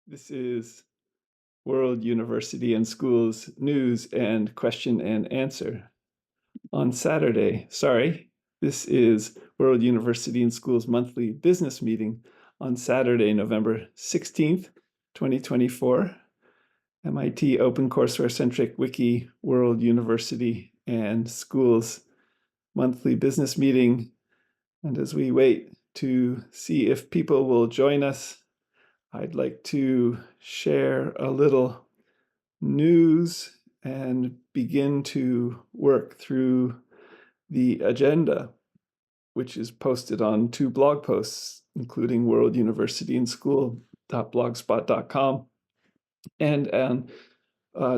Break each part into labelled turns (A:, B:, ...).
A: This is World University and Schools News and Question and Answer on Saturday. This is World University and Schools monthly business meeting on Saturday, November 16th, 2024. MIT OpenCourseWare-centric Wiki World University and Schools monthly business meeting. And as we wait to see if people will join us, I'd like to share a little news and begin to work through the agenda, which is posted on 2 blog posts, including World University and School.blogspot.com, and on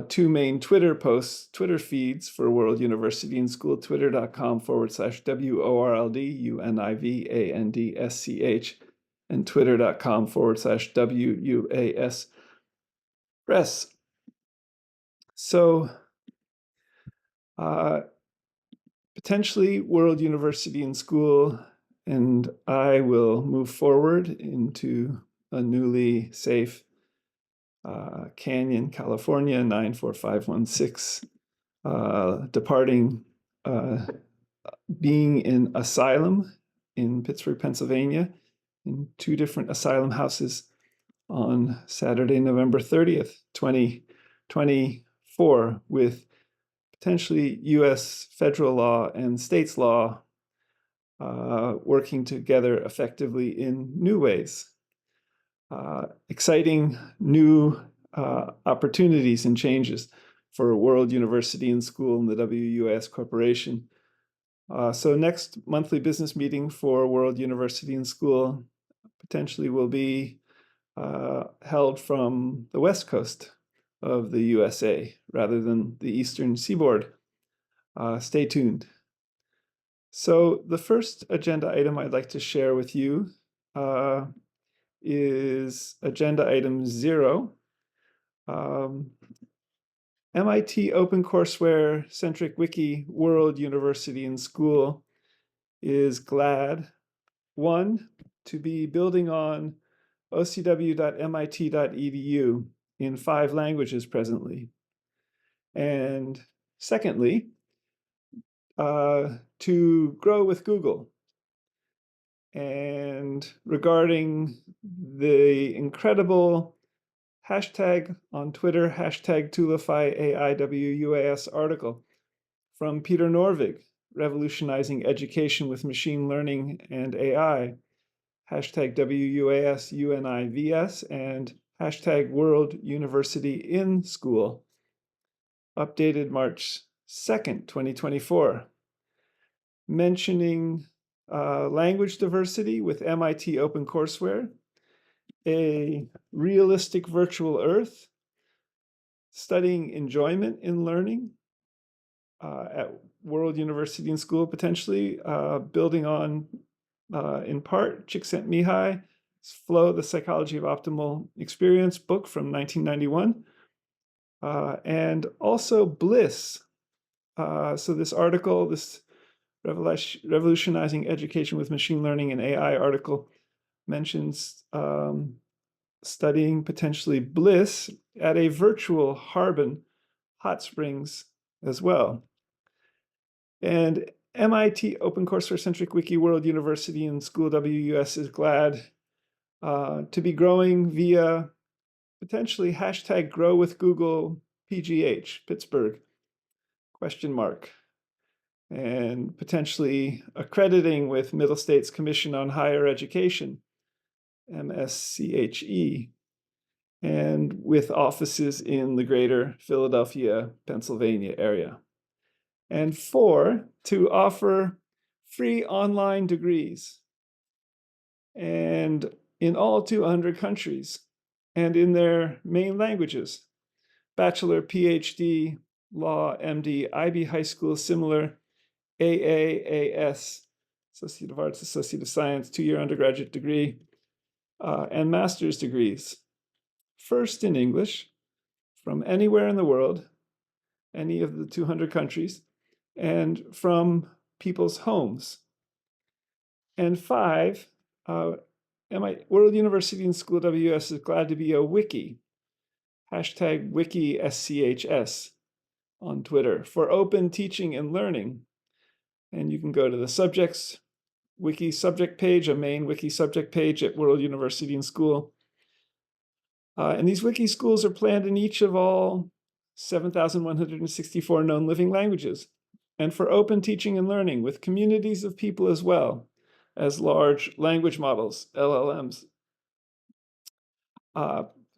A: 2 main Twitter Twitter feeds for World University and School, twitter.com/WORLDUNIVANDSCH, and twitter.com/WUASPress. So potentially World University and School and I will move forward into a newly safe Canyon, California, 94516, departing, being in asylum in Pittsburgh, Pennsylvania, in 2 different asylum houses on Saturday, November 30th, 2024, with potentially U.S. federal law and states law working together effectively in new ways. Exciting new opportunities and changes for World University and School and the WUAS Corporation. So next monthly business meeting for World University and School potentially will be held from the West Coast of the USA rather than the Eastern Seaboard. Stay tuned. So the first agenda item I'd like to share with you is agenda item 0. MIT OpenCourseWare-centric Wiki World University and School is glad, 1, to be building on ocw.mit.edu in 5 languages presently. And secondly, to grow with Google. And regarding the incredible hashtag on Twitter, hashtag TulifyAIWUAS article from Peter Norvig, Revolutionizing Education with Machine Learning and AI, hashtag WUASUNIVS, and hashtag World University in School, updated March 2nd, 2024, mentioning language diversity with MIT OpenCourseWare, a realistic virtual earth, studying enjoyment in learning at World University and School, potentially building on, in part, Csikszentmihalyi's Flow, The Psychology of Optimal Experience book from 1991, and also bliss. So this article, this Revolutionizing Education with Machine Learning and AI article, mentions studying potentially bliss at a virtual Harbin hot springs as well. And MIT OpenCourseWare-centric Wiki World University and School WUS is glad to be growing via potentially hashtag Grow with Google PGH, Pittsburgh, ? And potentially accrediting with Middle States Commission on Higher Education, MSCHE, and with offices in the greater Philadelphia, Pennsylvania area. And 4, to offer free online degrees, and in all 200 countries, and in their main languages: Bachelor, PhD, Law, MD, IB High School, similar, AAAS, Associate of Arts, Associate of Science, 2-year undergraduate degree, and master's degrees. First in English, from anywhere in the world, any of the 200 countries, and from people's homes. And 5, World University and School WS is glad to be a wiki, hashtag Wiki SCHS on Twitter for open teaching and learning. And you can go to the subjects Wiki subject page, a main Wiki subject page at World University and School. And these Wiki schools are planned in each of all 7,164 known living languages, and for open teaching and learning with communities of people as well as large language models, LLMs.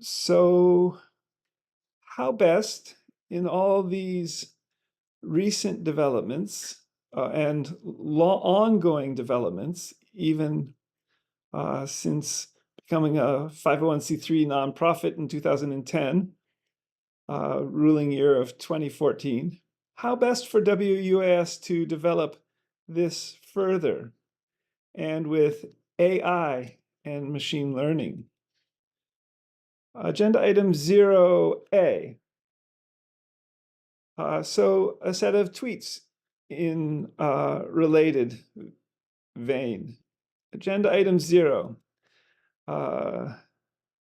A: So how best in all these recent developments and ongoing developments, even since becoming a 501c3 nonprofit in 2010, ruling year of 2014, how best for WUAS to develop this further and with AI and machine learning? Agenda item 0A. So a set of tweets in related vein. Agenda item 0.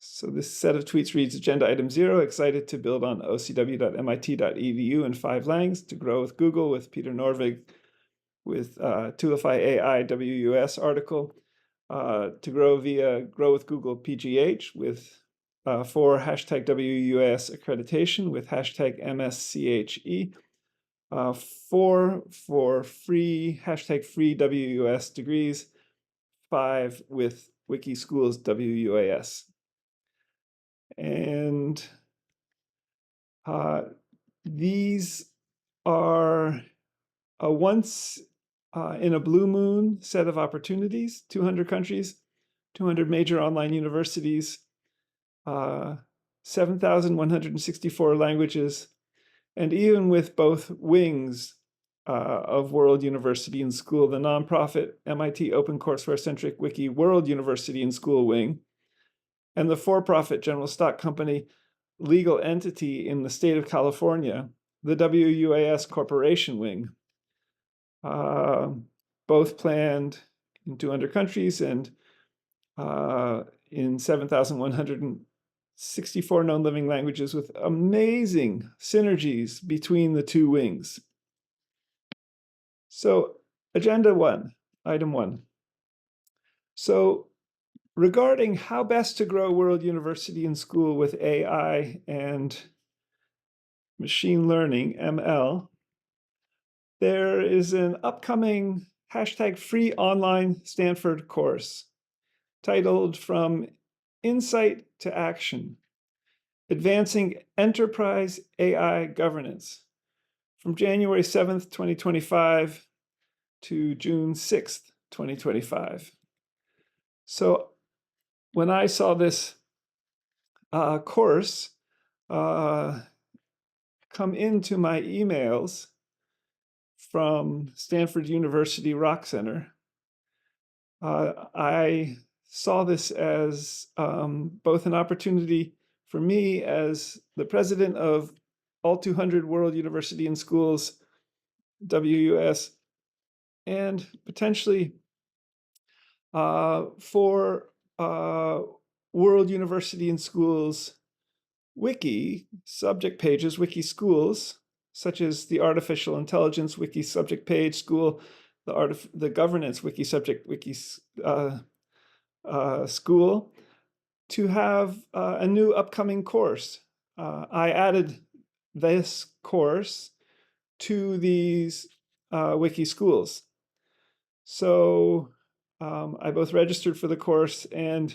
A: So this set of tweets reads, Agenda item 0, excited to build on ocw.mit.edu in 5 languages to grow with Google with Peter Norvig with Tulify AI WUS article, to grow via Grow with Google PGH with for hashtag WUS accreditation with hashtag MSCHE, 4 for free, hashtag free WUS degrees, 5 with Wiki Schools WUAS. And these are a once in a blue moon set of opportunities, 200 countries, 200 major online universities, 7,164 languages, and even with both wings of World University and School, the nonprofit MIT OCW-centric Wiki World University and School wing, and the for-profit General Stock Company legal entity in the state of California, the WUAS Corporation wing, both planned in 200 countries and in 7,164 known living languages with amazing synergies between the two wings. So agenda 1, item 1. So regarding how best to grow World University and School with AI and machine learning, ML, there is an upcoming hashtag free online Stanford course titled From Insight to Action, Advancing Enterprise AI Governance, from January 7th, 2025 to June 6th, 2025. So when I saw this course come into my emails from Stanford University Rock Center, I saw this as both an opportunity for me as the president of all 200 World University and Schools, WUS, and potentially for World University and Schools Wiki subject pages, Wiki schools, such as the Artificial Intelligence Wiki subject page school, the Governance Wiki subject Wiki school, to have a new upcoming course. I added this course to these Wiki schools. So I both registered for the course and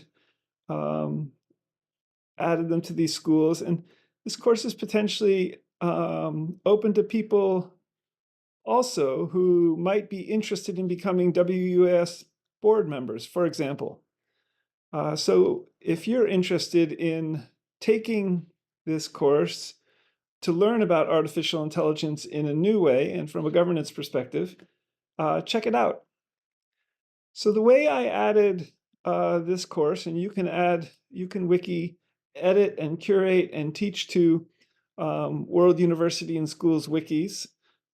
A: added them to these schools. And this course is potentially open to people also who might be interested in becoming WUS board members, for example. So if you're interested in taking this course to learn about artificial intelligence in a new way and from a governance perspective, check it out. So the way I added this course, and you can Wiki edit and curate and teach to World University and Schools wikis.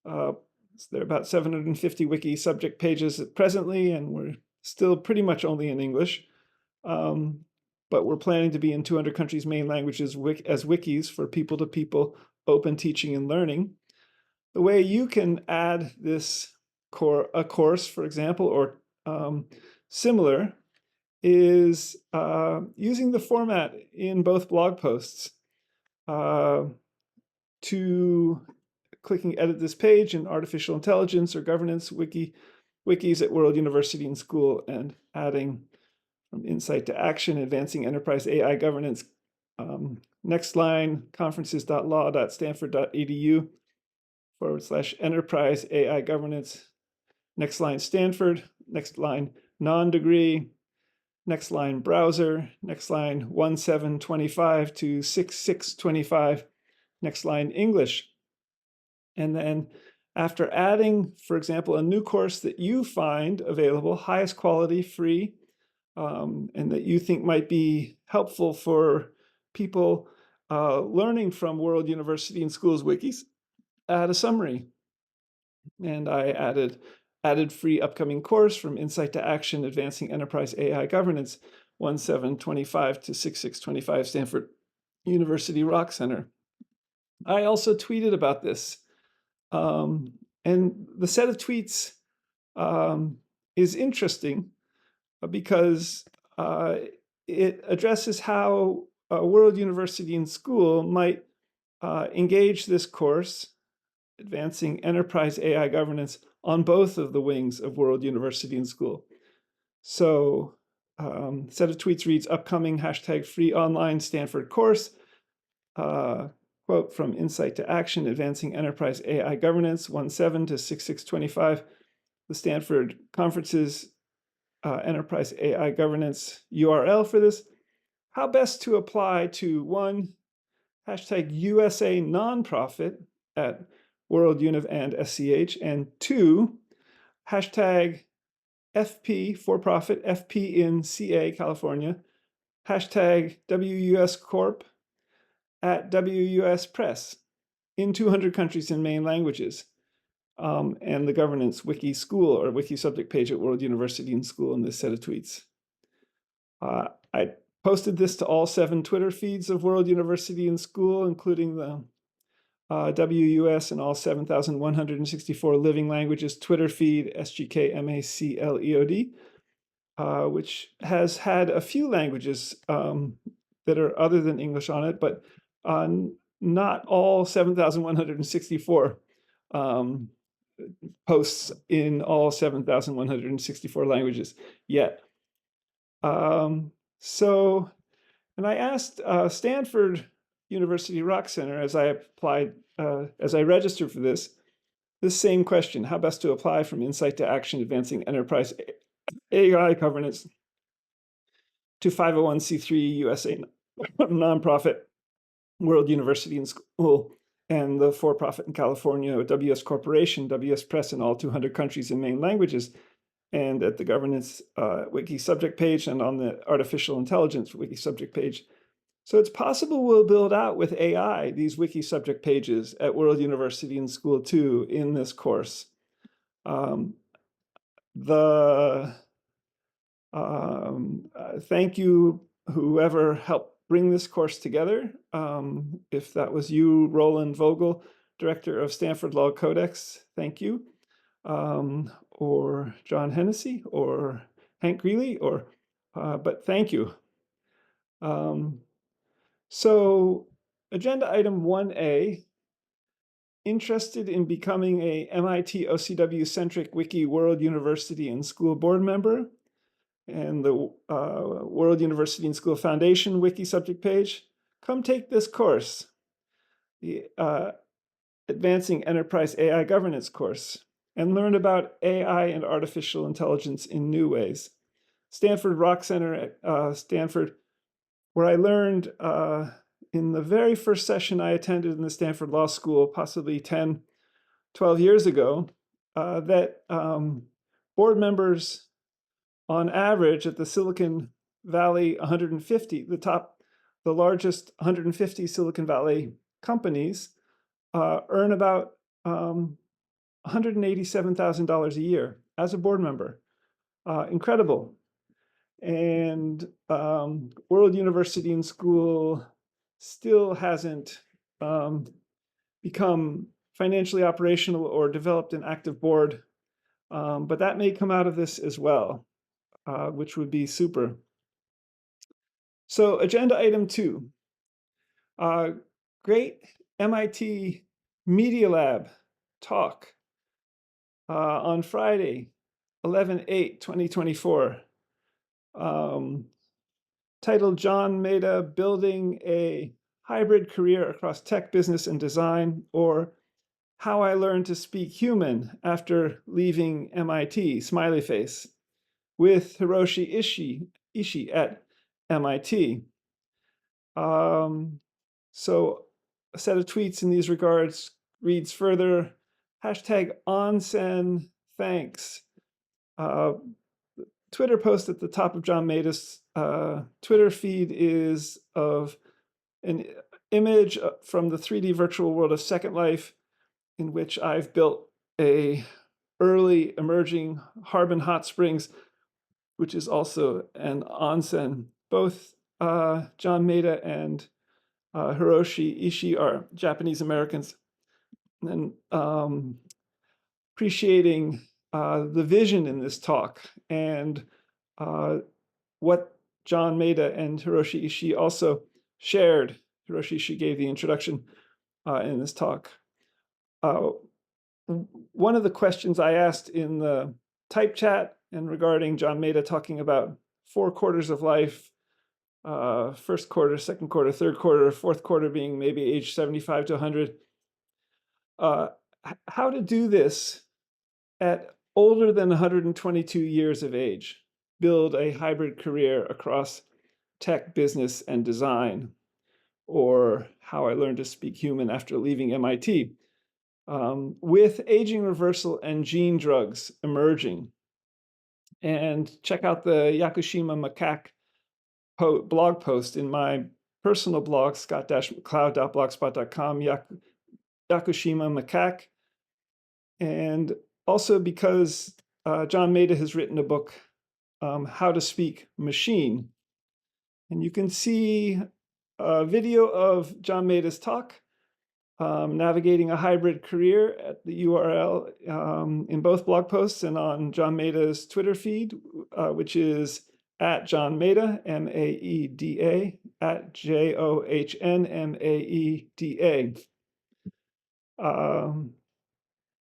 A: There are about 750 wiki subject pages presently, and we're still pretty much only in English. but we're planning to be in 200 countries' main languages as wikis for people-to-people open teaching and learning. The way you can add this a course, for example, or similar, is using the format in both blog posts to clicking edit this page in artificial intelligence or governance wikis at World University and School, and adding from insight to action, advancing enterprise AI governance. Next line, conferences.law.stanford.edu/enterprise AI governance. Next line, Stanford. Next line, non-degree. Next line, browser. Next line, 1725 to 6625. Next line, English. And then after adding, for example, a new course that you find available, highest quality, free, and that you think might be helpful for people learning from World University and Schools wikis, add a summary. And I added free upcoming course from Insight to Action, Advancing Enterprise AI Governance, 1725 to 6625 Stanford University Rock Center. I also tweeted about this. And the set of tweets is interesting because it addresses how World University and School might engage this course, Advancing Enterprise AI Governance, on both of the wings of World University and School. So set of tweets reads, upcoming #free online Stanford course, quote from Insight to Action, Advancing Enterprise AI Governance, 17 to 6625, the Stanford Conferences Enterprise AI Governance URL for this. How best to apply to one, #USA nonprofit at World Univ and SCH, and two, #FP for profit, FP in CA, California, #WUS Corp at WUS Press in 200 countries in main languages, and the governance wiki school or wiki subject page at World University and School in this set of tweets. I posted this to all 7 Twitter feeds of World University and School, including the WUS and all 7,164 living languages Twitter feed, SGK MACLEOD, which has had a few languages that are other than English on it, but not all 7,164 posts in all 7,164 languages yet. And I asked Stanford University Rock Center as I registered for this same question: how best to apply from Insight to Action, Advancing Enterprise AI Governance to 501c3 USA nonprofit World University and School and the for-profit in California, WS Corporation, WS Press in all 200 countries in main languages, and at the governance wiki subject page and on the artificial intelligence wiki subject page. So it's possible we'll build out with AI these wiki subject pages at World University and School too in this course. Thank you, whoever helped bring this course together. If that was you, Roland Vogel, Director of Stanford Law Codex, thank you. Or John Hennessy, or Hank Greeley, but thank you. So agenda item 1A, interested in becoming a MIT OCW-centric Wiki World University and School board member, and the World University and School Foundation Wiki subject page, come take this course, the Advancing Enterprise AI Governance course, and learn about AI and artificial intelligence in new ways. Stanford Rock Center at Stanford, where I learned in the very first session I attended in the Stanford Law School, possibly 10, 12 years ago, that board members on average at the Silicon Valley 150, the largest 150 Silicon Valley companies earn about $187,000 a year as a board member. Incredible. And World University and School still hasn't become financially operational or developed an active board, but that may come out of this as well, which would be super. So agenda item 2, great MIT Media Lab talk on Friday, 11/8/2024, titled John Maeda, Building a Hybrid Career Across Tech, Business, and Design, or How I Learned to Speak Human After Leaving MIT, smiley face, with Hiroshi Ishii at MIT. So a set of tweets in these regards reads further, #onsen thanks. Twitter post at the top of John Maeda's Twitter feed is of an image from the 3D virtual world of Second Life, in which I've built a early emerging Harbin hot springs, which is also an onsen. Both John Maeda and Hiroshi Ishii are Japanese Americans, and appreciating the vision in this talk and what John Maeda and Hiroshi Ishii also shared. Hiroshi Ishii gave the introduction in this talk. One of the questions I asked in the type chat and regarding John Maeda talking about 4 quarters of life, first quarter, second quarter, third quarter, fourth quarter being maybe age 75 to 100, how to do this at older than 122 years of age, build a hybrid career across tech, business, and design, or How I Learned to Speak Human After Leaving MIT, with aging reversal and gene drugs emerging. And check out the Yakushima macaque blog post in my personal blog, scott-mccloud.blogspot.com, Yakushima macaque. And also because John Maeda has written a book, How to Speak Machine. And you can see a video of John Maeda's talk, Navigating a Hybrid Career, at the URL in both blog posts and on John Maeda's Twitter feed, which is at John Maeda, M-A-E-D-A, at J-O-H-N-M-A-E-D-A.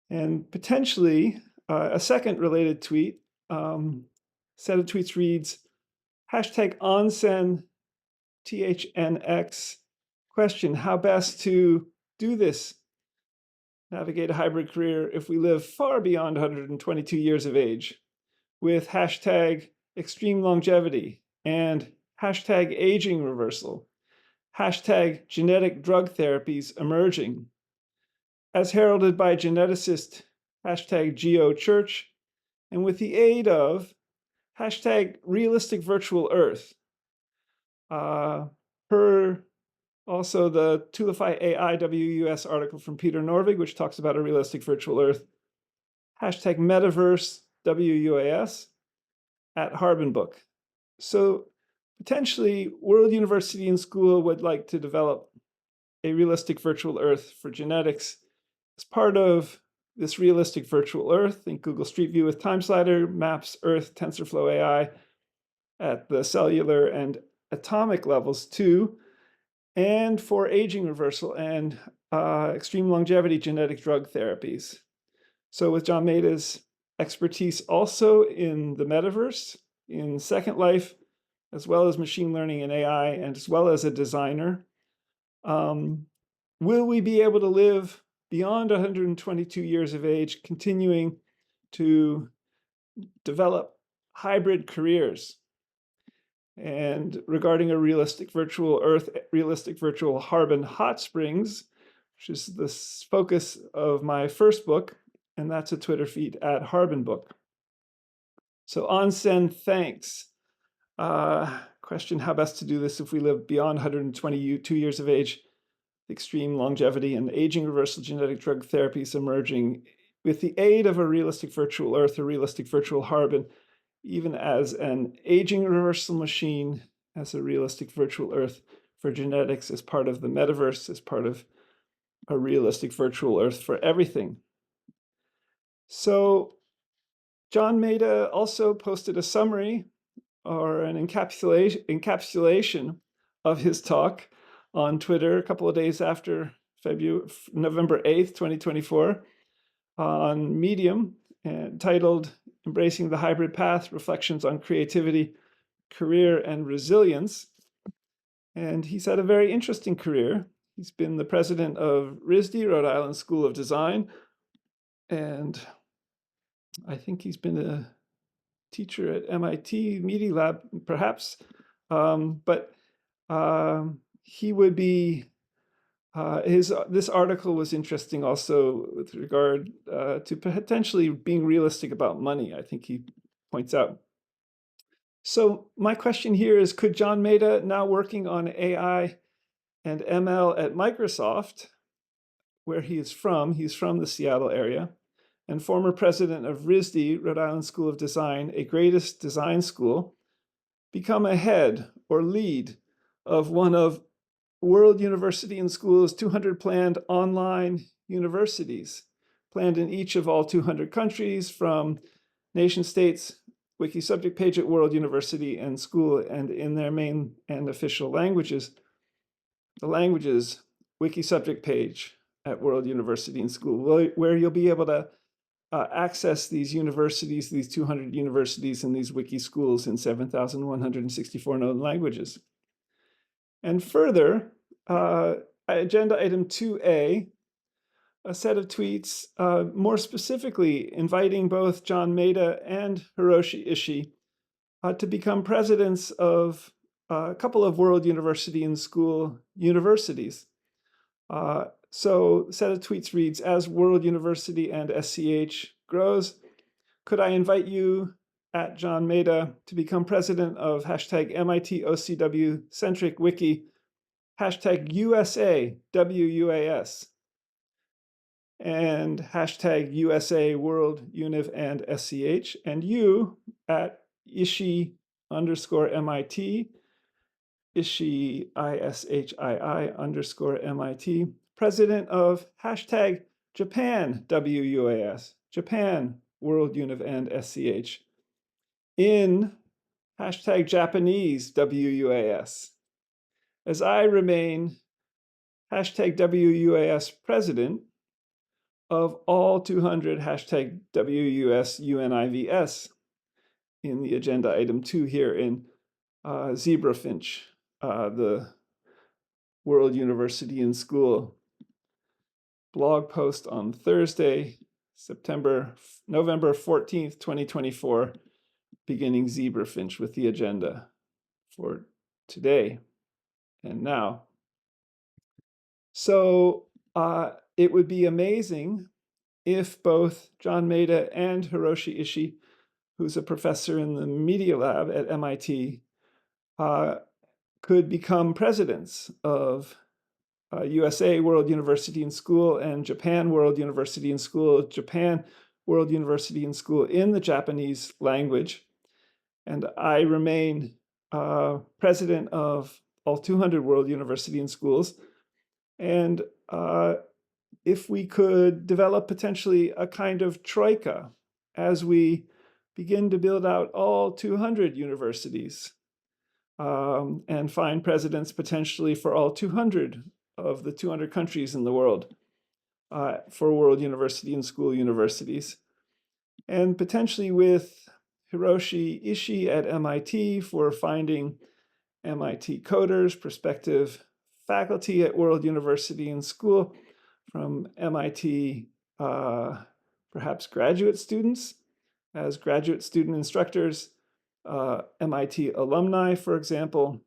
A: And potentially a second related tweet, set of tweets reads, #onsen THNX, question, how best to do this, navigate a hybrid career if we live far beyond 122 years of age, with #extreme longevity and #aging reversal, #genetic drug therapies emerging, as heralded by geneticist #GeoChurch, and with the aid of #realistic virtual earth. Per also the Tulify AI WUS article from Peter Norvig, which talks about a realistic virtual earth, #metaverse WUAS, at Harbin Book. So potentially World University and School would like to develop a realistic virtual earth for genetics. As part of this realistic virtual earth, think Google Street View with Time Slider, Maps, Earth, TensorFlow AI at the cellular and atomic levels too, and for aging reversal and extreme longevity genetic drug therapies. So with John Maeda's expertise also in the metaverse, in Second Life, as well as machine learning and AI, and as well as a designer, will we be able to live beyond 122 years of age, continuing to develop hybrid careers? And regarding a realistic virtual earth, realistic virtual Harbin hot springs, which is the focus of my first book, and that's a Twitter feed at Harbin Book. So onsen thanks. Question, how best to do this if we live beyond 122 years of age, extreme longevity and aging reversal genetic drug therapies emerging with the aid of a realistic virtual earth, a realistic virtual Harbin. even as an aging reversal machine, as a realistic virtual Earth for genetics, as part of the metaverse, as part of a realistic virtual Earth for everything. So John Maeda also posted a summary or an encapsulation of his talk on Twitter a couple of days after November 8th, 2024, on Medium, titled Embracing the Hybrid Path, Reflections on Creativity, Career, and Resilience. And he's had a very interesting career. He's been the president of RISD, Rhode Island School of Design, and I think he's been a teacher at MIT Media Lab, perhaps. But he would be, this article was interesting also with regard to potentially being realistic about money, I think he points out. So my question here is, could John Maeda, now working on AI and ML at Microsoft, where he's from the Seattle area, and former president of RISD, Rhode Island School of Design, a greatest design school, become a head or lead of one of World University and School's 200 planned online universities, planned in each of all 200 countries, from nation states, Wiki subject page at World University and School, and in their main and official languages. The languages, Wiki subject page at World University and School, where you'll be able to access these universities, these 200 universities and these Wiki schools in 7,164 known languages. And further, agenda item 2A, a set of tweets more specifically inviting both John Maeda and Hiroshi Ishii to become presidents of a couple of World University and School universities. So the set of tweets reads, as World University and SCH grows, could I invite you at John Maeda to become president of hashtag MIT OCW-centric Wiki, hashtag USA WUAS, and hashtag USA World Univ and SCH, and you at Ishii _ MIT, Ishii ISHII _ MIT, president of hashtag Japan WUAS, Japan World Univ and SCH, in hashtag Japanese WUAS, as I remain hashtag WUAS president of all 200 hashtag WUS UNIVS in the agenda item 2 here in Zebrafinch, the World University and School blog post on Thursday, November 14th, 2024, beginning Zebrafinch with the agenda for today and now. So it would be amazing if both John Maeda and Hiroshi Ishii, who's a professor in the Media Lab at MIT, could become presidents of USA World University and School and Japan World University and School, Japan World University and School in the Japanese language. And I remain president of all 200 World University and Schools. And if we could develop potentially a kind of troika as we begin to build out all 200 universities and find presidents potentially for all 200 of the 200 countries in the world for World University and School universities, and potentially with Hiroshi Ishii at MIT for finding MIT coders, prospective faculty at World University and School from MIT, perhaps graduate students as graduate student instructors, MIT alumni, for example,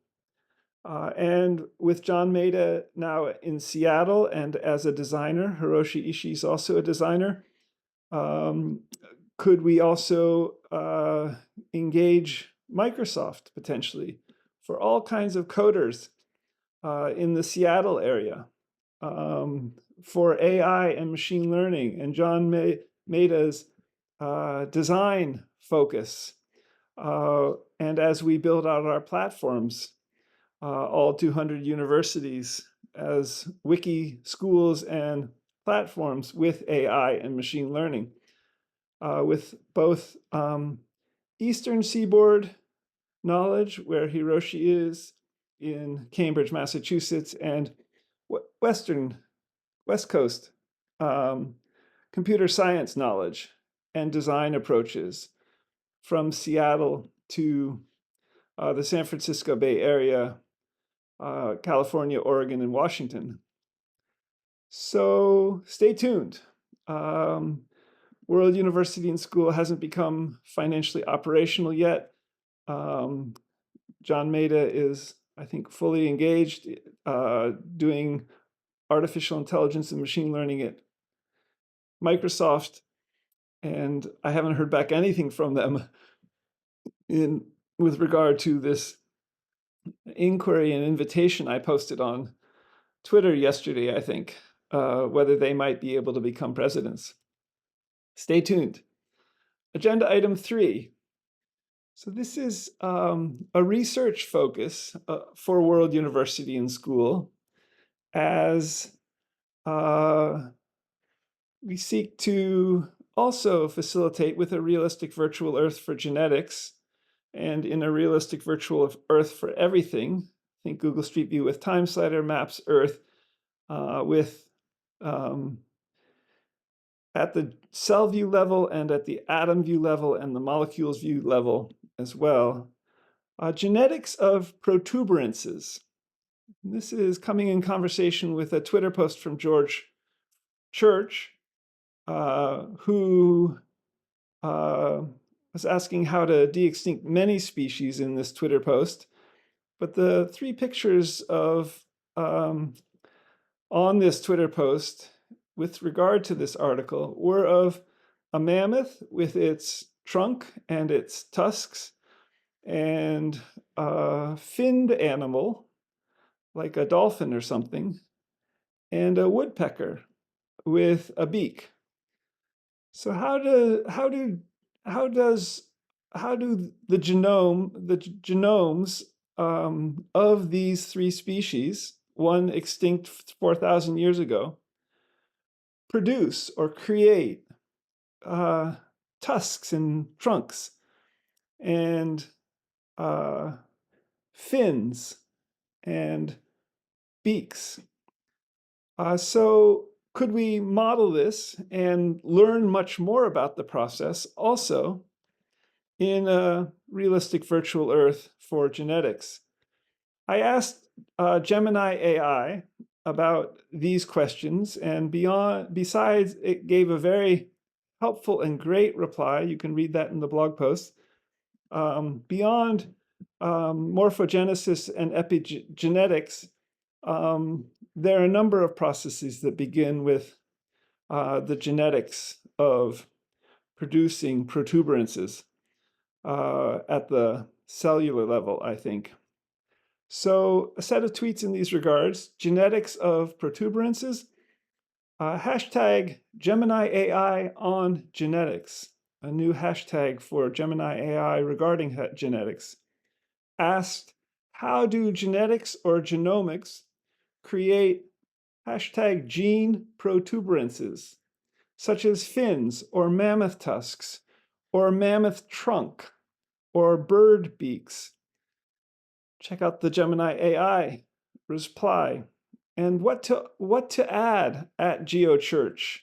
A: and with John Maeda now in Seattle and as a designer, Hiroshi Ishii is also a designer, could we also engage Microsoft potentially for all kinds of coders in the Seattle area for AI and machine learning, and John Maeda's design focus And as we build out our platforms, all 200 universities as Wiki schools and platforms with AI and machine learning, with both Eastern Seaboard knowledge, where Hiroshi is in Cambridge, Massachusetts, and West Coast computer science knowledge and design approaches from Seattle to the San Francisco Bay Area, California, Oregon, and Washington. So stay tuned. World University and School hasn't become financially operational yet. John Maeda is, I think, fully engaged doing artificial intelligence and machine learning at Microsoft, and I haven't heard back anything from them with regard to this inquiry and invitation I posted on Twitter yesterday, I think, whether they might be able to become presidents. Stay tuned. Agenda item 3. So this is a research focus for World University and School, as we seek to also facilitate with a realistic virtual Earth for genetics and in a realistic virtual Earth for everything. Think Google Street View with Time Slider, Maps Earth with at the cell view level and at the atom view level and the molecules view level as well. Genetics of protuberances. This is coming in conversation with a Twitter post from George Church, who was asking how to de-extinct many species in this Twitter post. But the 3 pictures of on this Twitter post with regard to this article were of a mammoth with its trunk and its tusks, and a finned animal like a dolphin or something, and a woodpecker with a beak. So how do the genomes of these 3 species, one extinct 4,000 years ago, produce or create tusks and trunks and fins and beaks? So could we model this and learn much more about the process also in a realistic virtual Earth for genetics? I asked Gemini AI about these questions, and besides, it gave a very helpful and great reply. You can read that in the blog post. Beyond morphogenesis and epigenetics, there are a number of processes that begin with the genetics of producing protuberances at the cellular level, I think. So a set of tweets in these regards: genetics of protuberances, hashtag Gemini AI on genetics, a new hashtag for Gemini AI regarding genetics. Asked, how do genetics or genomics create hashtag gene protuberances, such as fins or mammoth tusks or mammoth trunk or bird beaks? Check out the Gemini AI reply. And what to add at GeoChurch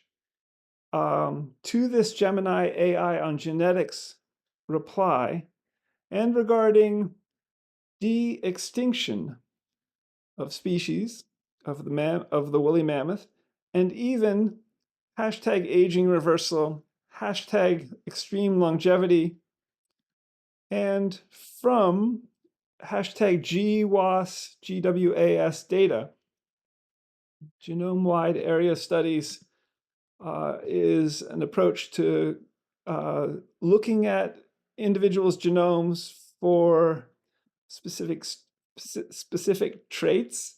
A: to this Gemini AI on genetics reply, and regarding de-extinction of species of the woolly mammoth, and even hashtag aging reversal, hashtag extreme longevity, and from hashtag GWAS data. Genome-wide area studies is an approach to looking at individuals' genomes for specific traits.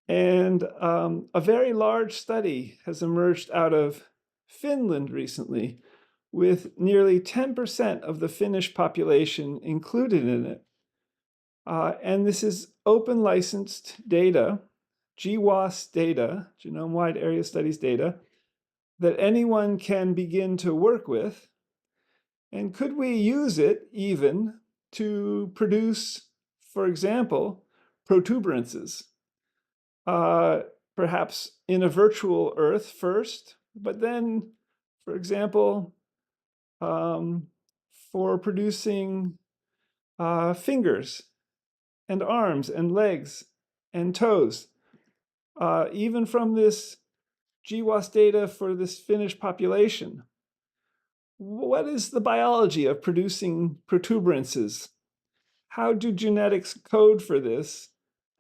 A: And a very large study has emerged out of Finland recently, with nearly 10% of the Finnish population included in it. And this is open licensed data, GWAS data, Genome-Wide Area Studies data, that anyone can begin to work with. And could we use it even to produce, for example, protuberances? Perhaps in a virtual Earth first, but then, for example, for producing fingers and arms and legs and toes. Even from this GWAS data for this Finnish population, what is the biology of producing protuberances? How do genetics code for this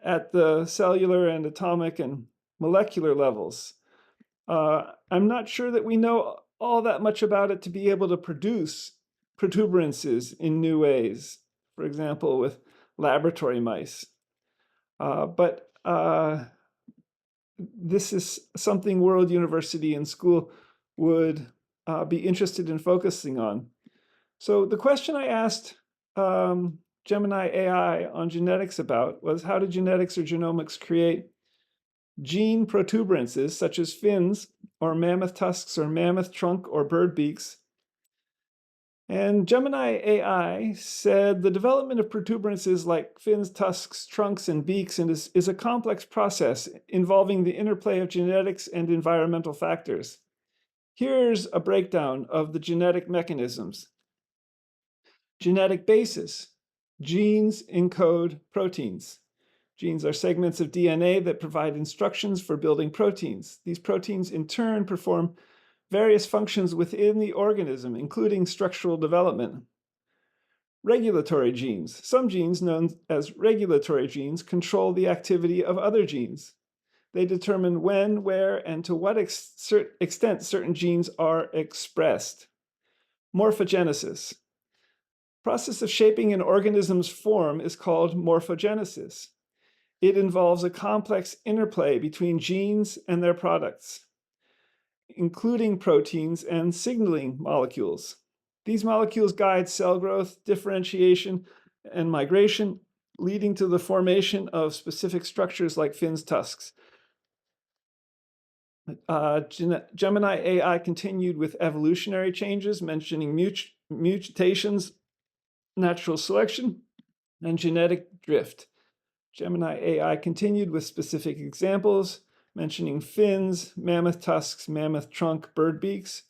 A: at the cellular and atomic and molecular levels? I'm not sure that we know all that much about it to be able to produce protuberances in new ways, for example, with laboratory mice. But this is something World University and School would be interested in focusing on. So the question I asked Gemini AI on genetics about was, how do genetics or genomics create gene protuberances such as fins or mammoth tusks or mammoth trunk or bird beaks? And Gemini AI said the development of protuberances like fins, tusks, trunks, and beaks is a complex process involving the interplay of genetics and environmental factors. Here's a breakdown of the genetic mechanisms. Genetic basis. Genes encode proteins. Genes are segments of DNA that provide instructions for building proteins. These proteins, in turn, perform various functions within the organism, including structural development. Regulatory genes. Some genes, known as regulatory genes, control the activity of other genes. They determine when, where, and to what extent certain genes are expressed. Morphogenesis. Process of shaping an organism's form is called morphogenesis. It involves a complex interplay between genes and their products, including proteins and signaling molecules. These molecules guide cell growth, differentiation, and migration, leading to the formation of specific structures like fins, tusks. Gemini AI continued with evolutionary changes, mentioning mutations, natural selection, and genetic drift. Gemini AI continued with specific examples, mentioning fins, mammoth tusks, mammoth trunk, bird beaks.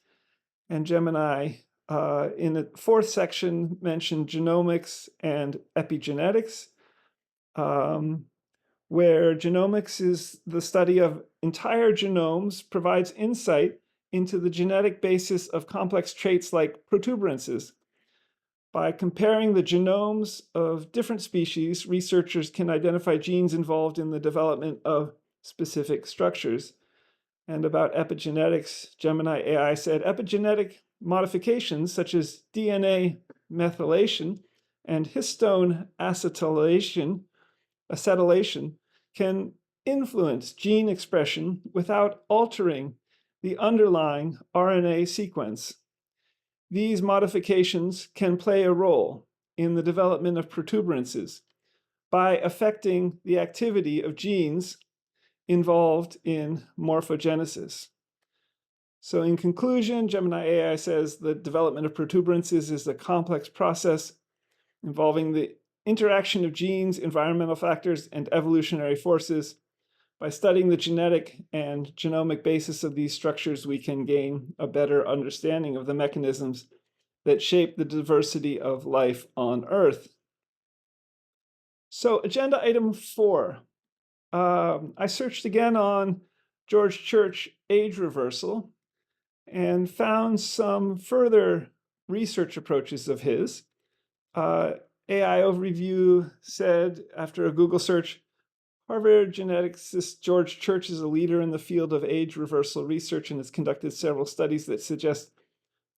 A: And Gemini, in the fourth section, mentioned genomics and epigenetics, where genomics is the study of entire genomes, provides insight into the genetic basis of complex traits like protuberances. By comparing the genomes of different species, researchers can identify genes involved in the development of specific structures. And about epigenetics, Gemini AI said epigenetic modifications such as DNA methylation and histone acetylation can influence gene expression without altering the underlying RNA sequence. These modifications can play a role in the development of protuberances by affecting the activity of genes involved in morphogenesis. So in conclusion, Gemini AI says the development of protuberances is a complex process involving the interaction of genes, environmental factors, and evolutionary forces. By studying the genetic and genomic basis of these structures, we can gain a better understanding of the mechanisms that shape the diversity of life on Earth. So agenda item 4. I searched again on George Church age reversal and found some further research approaches of his. AI Overview said, after a Google search, Harvard geneticist George Church is a leader in the field of age reversal research and has conducted several studies that suggest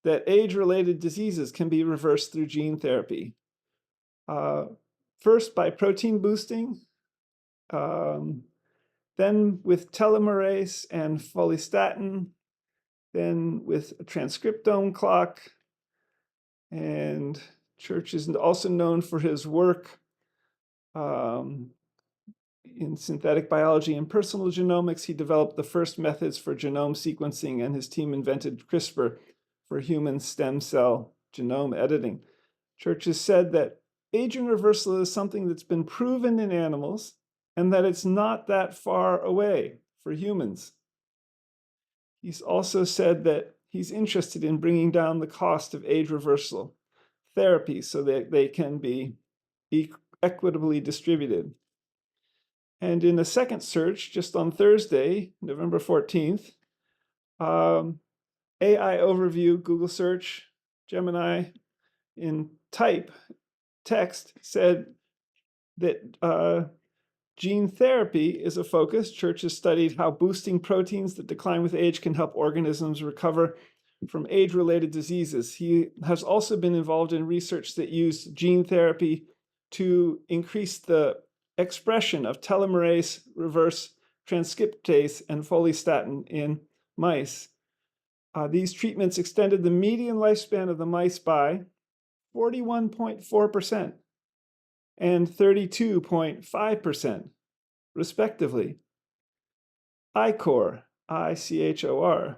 A: that age-related diseases can be reversed through gene therapy. First by protein boosting, then with telomerase and follistatin, then with a transcriptome clock, And Church is also known for his work in synthetic biology and personal genomics. He developed the first methods for genome sequencing, and his team invented CRISPR for human stem cell genome editing. Church has said that aging reversal is something that's been proven in animals and that it's not that far away for humans. He's also said that he's interested in bringing down the cost of age reversal therapies so that they can be equitably distributed. And in a second search, just on Thursday, November 14th, AI overview, Google search, Gemini, in text said that gene therapy is a focus. Church has studied how boosting proteins that decline with age can help organisms recover from age-related diseases. He has also been involved in research that used gene therapy to increase the expression of telomerase, reverse transcriptase, and follistatin in mice. These treatments extended the median lifespan of the mice by 41.4% and 32.5%, respectively. ICHOR, ICHOR.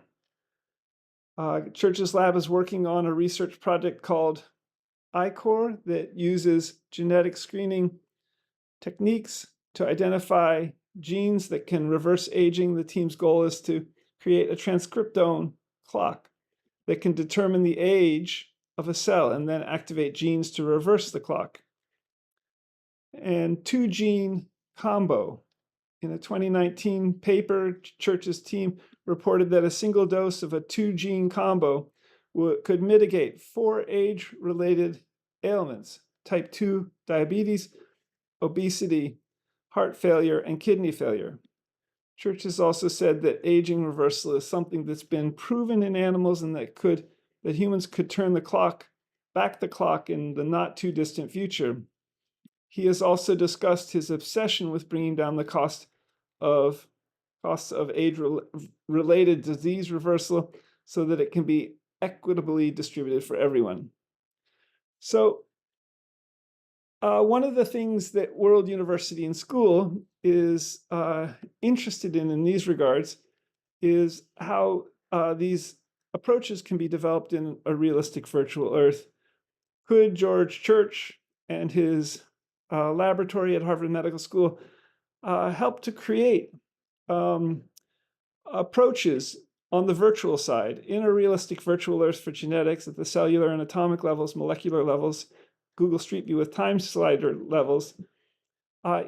A: Church's lab is working on a research project called ICHOR that uses genetic screening techniques to identify genes that can reverse aging. The team's goal is to create a transcriptome clock that can determine the age of a cell and then activate genes to reverse the clock. And two-gene combo. In a 2019 paper, Church's team reported that a single dose of a two-gene combo could mitigate 4 age-related ailments: type 2 diabetes, obesity, heart failure, and kidney failure. Church has also said that aging reversal is something that's been proven in animals and that humans could turn back the clock in the not too distant future. He has also discussed his obsession with bringing down the costs of age-related disease reversal so that it can be equitably distributed for everyone. So one of the things that World University and School is interested in these regards is how these approaches can be developed in a realistic virtual Earth. Could George Church and his laboratory at Harvard Medical School help to create approaches on the virtual side in a realistic virtual Earth for genetics at the cellular and atomic levels, molecular levels, Google Street View with time slider levels,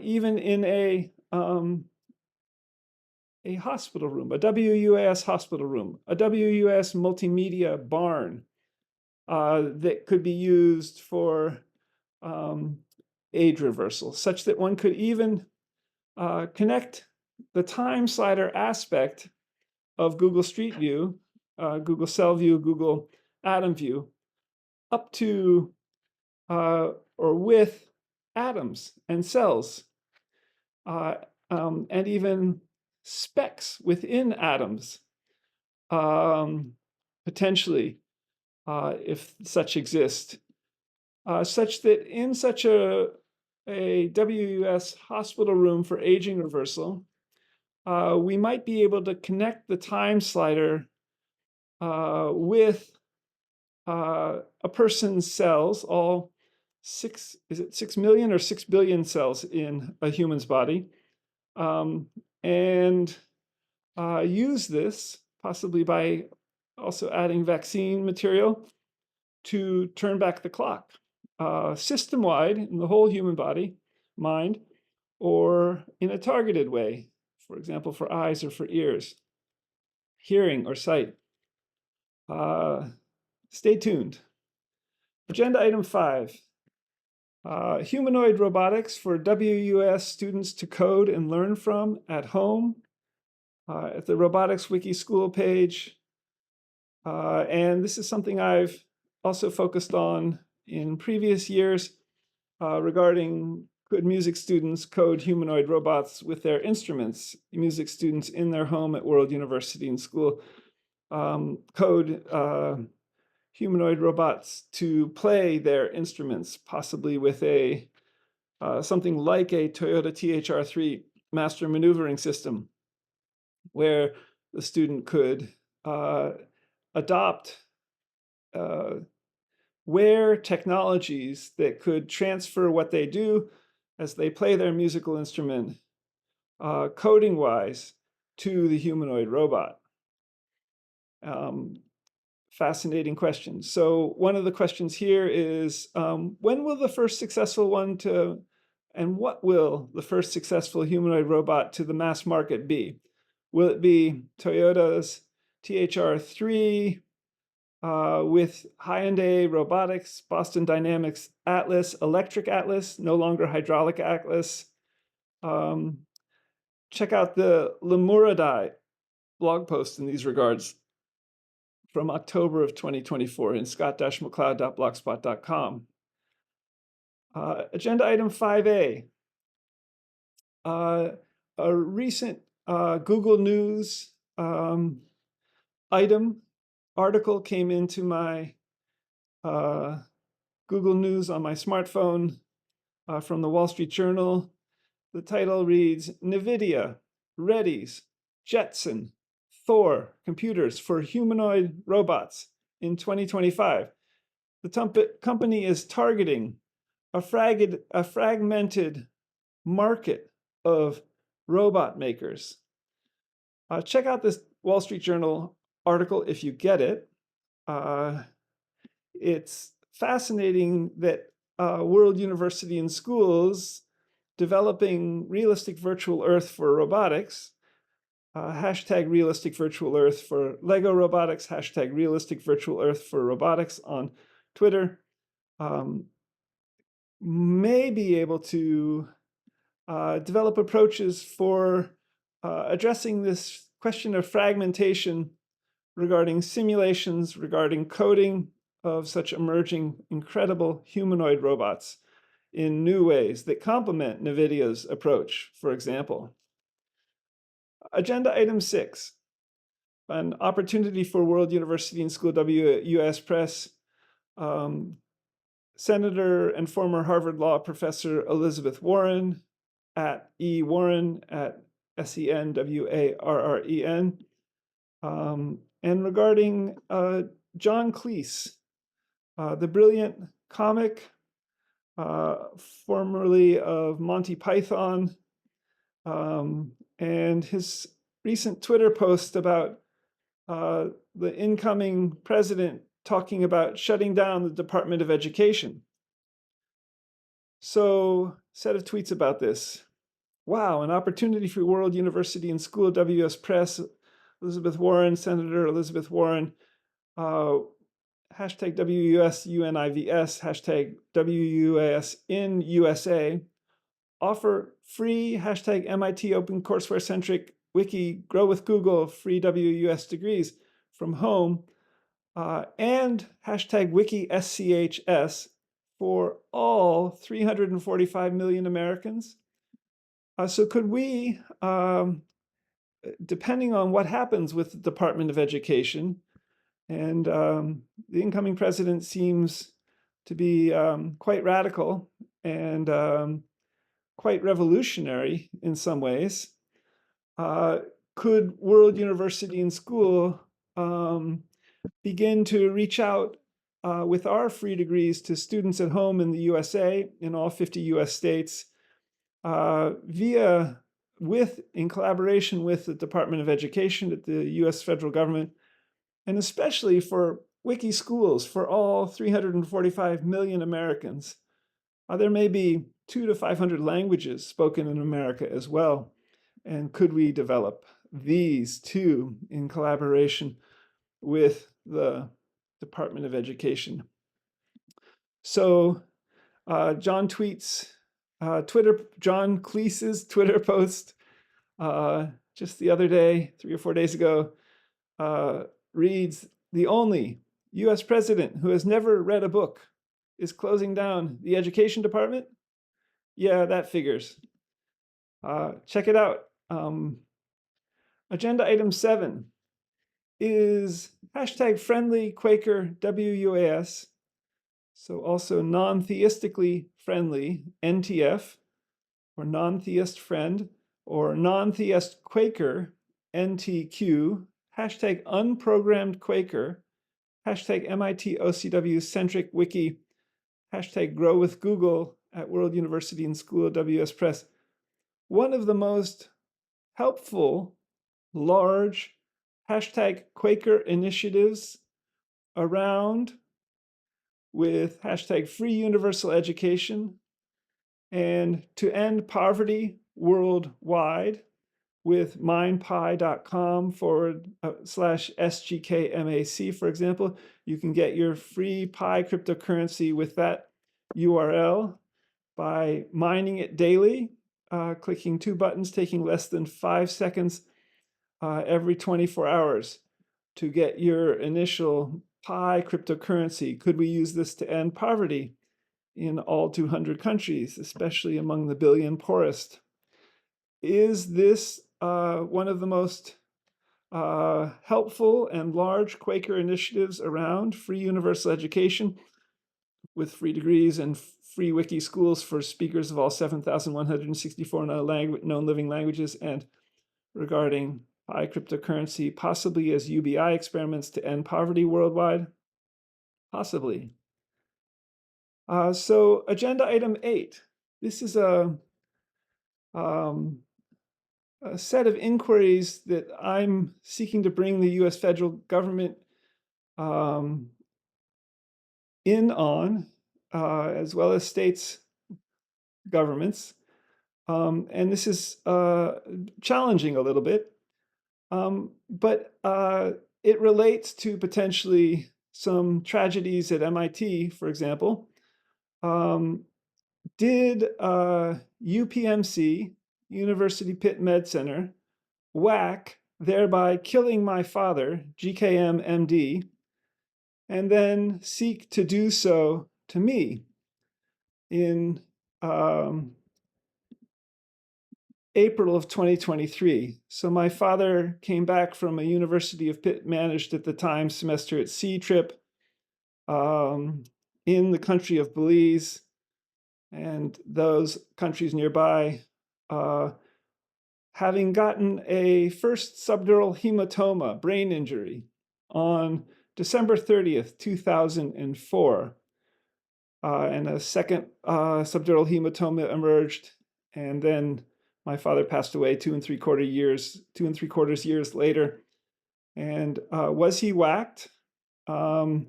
A: even in a hospital room, a WUAS hospital room, a WUAS multimedia barn that could be used for age reversal, such that one could even connect the time slider aspect of Google Street View, Google Cell View, Google Atom View, up to or with atoms and cells, and even specks within atoms, potentially, if such exist, such that in such a WUS hospital room for aging reversal, we might be able to connect the time slider with a person's cells, all 6 million or 6 billion cells in a human's body, and use this, possibly by also adding vaccine material, to turn back the clock, system-wide in the whole human body, mind, or in a targeted way, for example, for eyes or for ears, hearing or sight. Stay tuned. Agenda item 5. Humanoid robotics for WUS students to code and learn from at home, at the Robotics Wiki School page. And this is something I've also focused on in previous years regarding could music students code humanoid robots with their instruments. Music students in their home at World University and School code humanoid robots to play their instruments, possibly with a something like a Toyota THR3 master maneuvering system, where the student could adopt wear technologies that could transfer what they do as they play their musical instrument, coding-wise, to the humanoid robot. Fascinating question. So one of the questions here is, when will the first successful one and what will the first successful humanoid robot to the mass market be? Will it be Toyota's THR3 with Hyundai Robotics, Boston Dynamics Atlas, Electric Atlas, no longer Hydraulic Atlas? Check out the Lemuridai blog post in these regards from October of 2024 in scott-mccloud.blogspot.com. Agenda item 5A. A recent Google News article came into my Google News on my smartphone from the Wall Street Journal. The title reads, NVIDIA readies Jetson Thor computers for humanoid robots in 2025. The company is targeting a fragmented market of robot makers. Check out this Wall Street Journal article if you get it. It's fascinating that World University and Schools developing realistic virtual Earth for robotics, hashtag realistic virtual Earth for Lego robotics, hashtag realistic virtual Earth for robotics on Twitter, may be able to develop approaches for addressing this question of fragmentation regarding simulations, regarding coding of such emerging incredible humanoid robots in new ways that complement NVIDIA's approach, for example. Agenda item 6, an opportunity for World University and School WUS Press. Senator and former Harvard Law professor Elizabeth Warren, at eWarren, at SENWARREN, and regarding John Cleese, the brilliant comic, formerly of Monty Python, and his recent Twitter post about the incoming president talking about shutting down the Department of Education. So, set of tweets about this. Wow, an opportunity for World University and School WS Press, Elizabeth Warren, Senator Elizabeth Warren, hashtag WUS UNIVS, hashtag WUS in USA, offer free hashtag MIT OCW-centric Wiki, grow with Google, free WUS degrees from home, and hashtag Wiki SCHS for all 345 million Americans. So could we, depending on what happens with the Department of Education, and the incoming president seems to be quite radical and quite revolutionary in some ways, could World University and School begin to reach out with our free degrees to students at home in the USA, in all 50 US states, in collaboration with the Department of Education at the US federal government, and especially for Wiki schools for all 345 million Americans. There may be 200 to 500 languages spoken in America as well. And could we develop these two in collaboration with the Department of Education? So John Cleese's Twitter post just the other day, 3 or 4 days ago, reads, the only US president who has never read a book is closing down the education department? Yeah, that figures. Check it out. Agenda item 7 is hashtag friendly Quaker WUAS. So also non-theistically friendly NTF, or non-theist friend, or non-theist Quaker NTQ, hashtag unprogrammed Quaker, hashtag MIT OCW-centric Wiki, hashtag grow with Google at World University and School of WS Press. One of the most helpful, large hashtag Quaker initiatives around, with hashtag free universal education, and to end poverty worldwide with mindpi.com/SGKMAC, for example. You can get your free Pi cryptocurrency with that URL by mining it daily, clicking 2 buttons, taking less than 5 seconds every 24 hours to get your initial Pi cryptocurrency. Could we use this to end poverty in all 200 countries, especially among the billion poorest? Is this one of the most helpful and large Quaker initiatives around free universal education, with free degrees and free wiki schools for speakers of all 7,164 known living languages, and regarding Pi cryptocurrency, possibly as UBI experiments to end poverty worldwide? Possibly. So agenda item 8. This is a set of inquiries that I'm seeking to bring the US federal government in on, as well as states' governments. And this is challenging a little bit, but it relates to potentially some tragedies at MIT, for example. Did UPMC, University Pitt Med Center, whack, thereby killing my father, GKM MD, and then seek to do so to me in April of 2023. So my father came back from a University of Pitt managed at the time semester at sea trip in the country of Belize and those countries nearby, having gotten a first subdural hematoma, brain injury, on December 30th, 2004. And a second subdural hematoma emerged, and then my father passed away 2¾ years later. And was he whacked? Not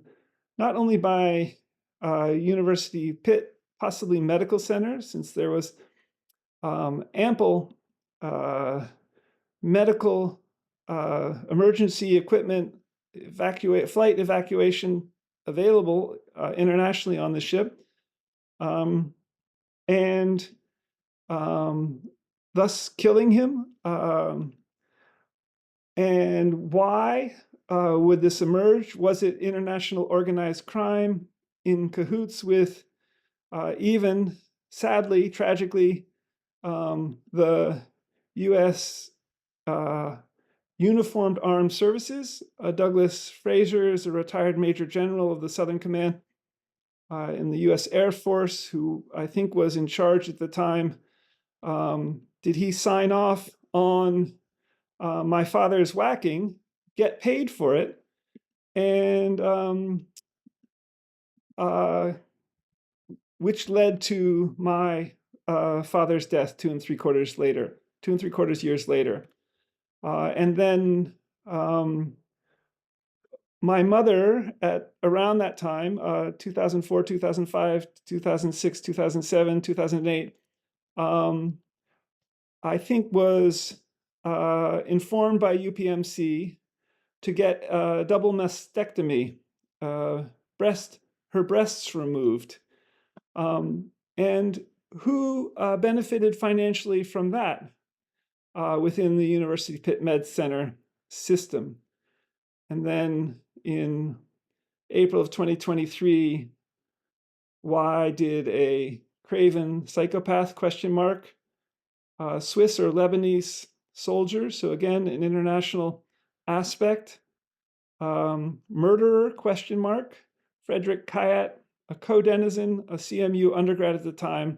A: only by University Pitt, possibly medical center, since there was ample medical emergency equipment, flight evacuation available internationally on the ship, and thus killing him. And why would this emerge? Was it international organized crime in cahoots with even, sadly, tragically, the US Uniformed Armed Services? Douglas Fraser is a retired Major General of the Southern Command in the US Air Force, who I think was in charge at the time. Did he sign off on my father's whacking, get paid for it, and which led to my father's death 2¾ years later. And then my mother, at around that time, 2004, 2005, 2006, 2007, 2008, I think was informed by UPMC to get a double mastectomy, her breasts removed. And who benefited financially from that within the University Pitt Med Center system? And then in April of 2023, why did a craven psychopath, Swiss or Lebanese soldier, so again, an international aspect, Murderer, question mark. Frederick Kayat, a co-denizen, a CMU undergrad at the time,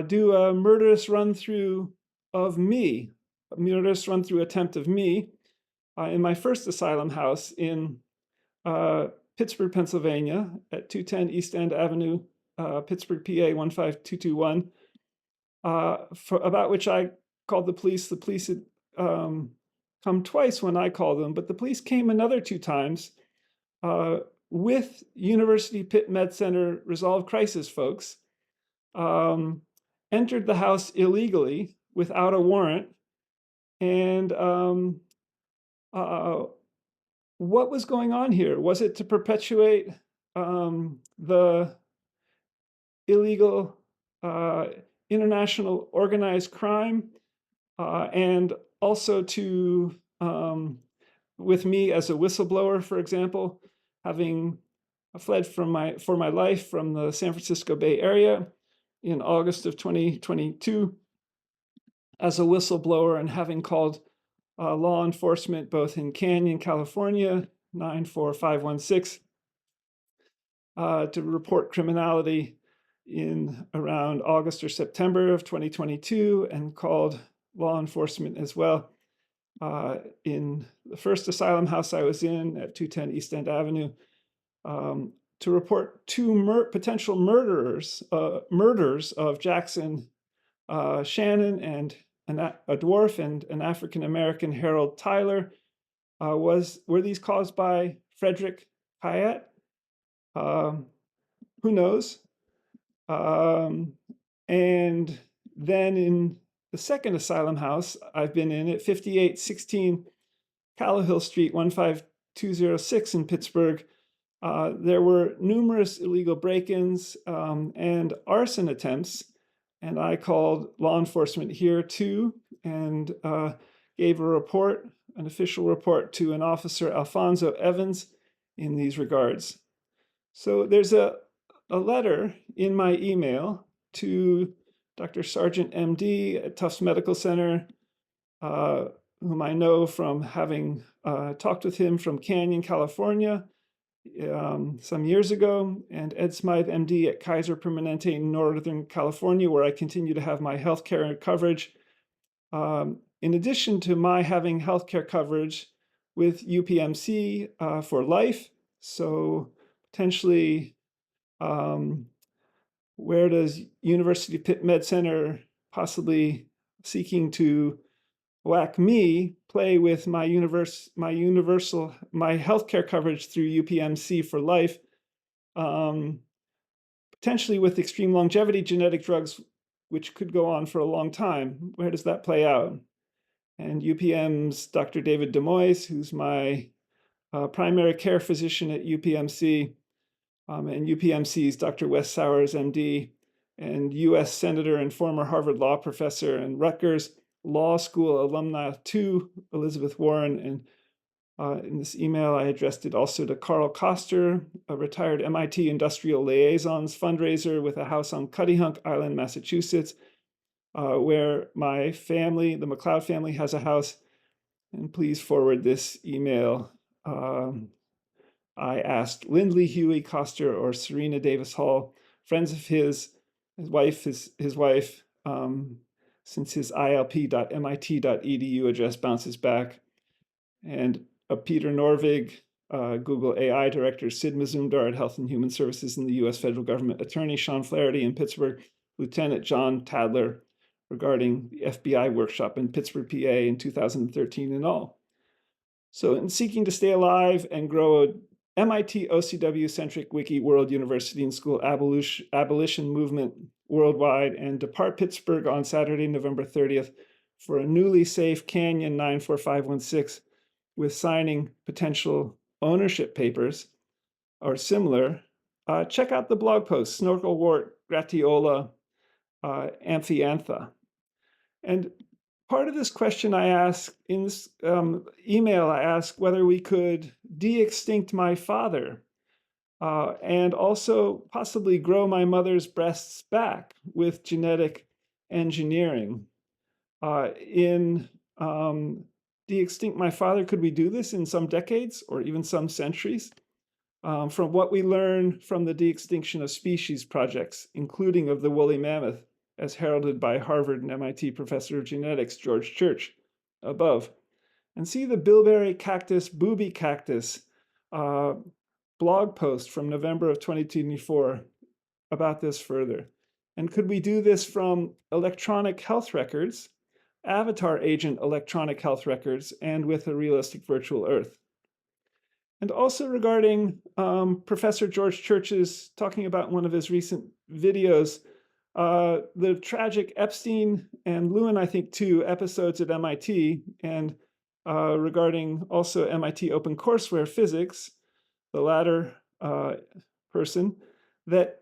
A: do a murderous run-through of me, a murderous run-through attempt of me in my first asylum house in Pittsburgh, Pennsylvania, at 210 East End Avenue, Pittsburgh, PA 15221, about which I called the police. The police had come twice when I called them, but the police came another 2 times with University Pitt Med Center Resolve Crisis folks, entered the house illegally without a warrant, and what was going on here? Was it to perpetuate the illegal international organized crime, and also to, with me as a whistleblower, for example, having fled for my life from the San Francisco Bay Area in August of 2022 as a whistleblower, and having called law enforcement both in Canyon, California, 94516, to report criminality in around August or September of 2022, and called law enforcement as well in the first asylum house I was in at 210 East End Avenue, to report 2 potential murders of Jackson Shannon and a dwarf and an African-American, Harold Tyler. Were these caused by Frederick Kayat? Who knows? And then in the second asylum house I've been in at 5816 Callowhill Street, 15206 in Pittsburgh, there were numerous illegal break-ins and arson attempts, and I called law enforcement here too, and gave a report, an official report, to an officer, Alfonso Evans, in these regards. So there's a letter in my email to Dr. Sargent, MD, at Tufts Medical Center, whom I know from having talked with him from Canyon, California, some years ago, and Ed Smythe, MD, at Kaiser Permanente in Northern California, where I continue to have my healthcare coverage. In addition to my having healthcare coverage with UPMC for life, so potentially, where does University Pitt Med Center possibly seeking to whack me play with my healthcare coverage through UPMC for life, potentially with extreme longevity genetic drugs, which could go on for a long time? Where does that play out? And UPM's Dr. David Demois, who's my primary care physician at UPMC, and UPMC's Dr. Wes Sowers, MD, and US Senator and former Harvard Law professor and Rutgers Law School alumni too, Elizabeth Warren. And in this email, I addressed it also to Carl Koster, a retired MIT Industrial Liaisons fundraiser with a house on Cuttyhunk Island, Massachusetts, where my family, the McLeod family, has a house. And please forward this email. I asked Lindley, Huey, Koster, or Serena Davis Hall, friends of his wife, since his ilp.mit.edu address bounces back, and Peter Norvig, Google AI Director, Sid Mazumdar at Health and Human Services in the U.S. Federal Government, Attorney Sean Flaherty in Pittsburgh, Lieutenant John Tadler, regarding the FBI workshop in Pittsburgh, PA in 2013 and all. So in seeking to stay alive and grow a MIT OCW-centric Wiki World University and School abolition movement worldwide, and depart Pittsburgh on Saturday, November 30th for a newly safe Canyon 94516 with signing potential ownership papers or similar, check out the blog post, Snorkelwort, Gratiola, Amphithantha. And part of this question I ask in this email, I ask whether we could de-extinct my father and also possibly grow my mother's breasts back with genetic engineering in de-extinct my father? Could we do this in some decades or even some centuries? From what we learn from the de-extinction of species projects, including of the woolly mammoth, as heralded by Harvard and MIT professor of genetics, George Church, above. And see the bilberry cactus, booby cactus blog post from November of 2024 about this further. And could we do this from electronic health records, avatar agent electronic health records, and with a realistic virtual Earth? And also regarding Professor George Church's talking about one of his recent videos, the tragic Epstein and Lewin, I think, 2 episodes at MIT, and regarding also MIT OpenCourseWare physics, the latter person, that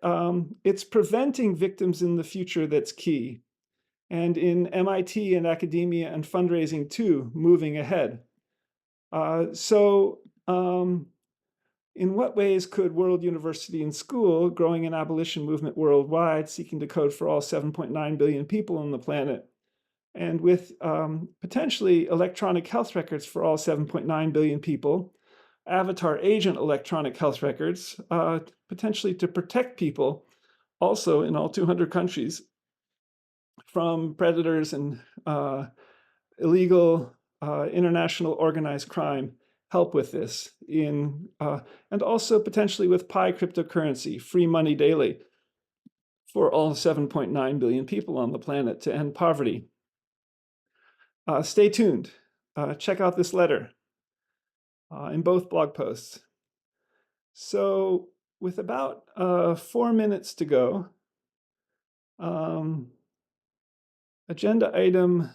A: it's preventing victims in the future that's key. And in MIT and academia and fundraising too, moving ahead. In what ways could World University and School, growing an abolition movement worldwide, seeking to code for all 7.9 billion people on the planet, and with potentially electronic health records for all 7.9 billion people, avatar agent electronic health records, potentially to protect people also in all 200 countries from predators and illegal international organized crime, help with this and also potentially with Pi cryptocurrency, free money daily for all 7.9 billion people on the planet to end poverty. Stay tuned. Check out this letter in both blog posts. So with about 4 minutes to go, agenda item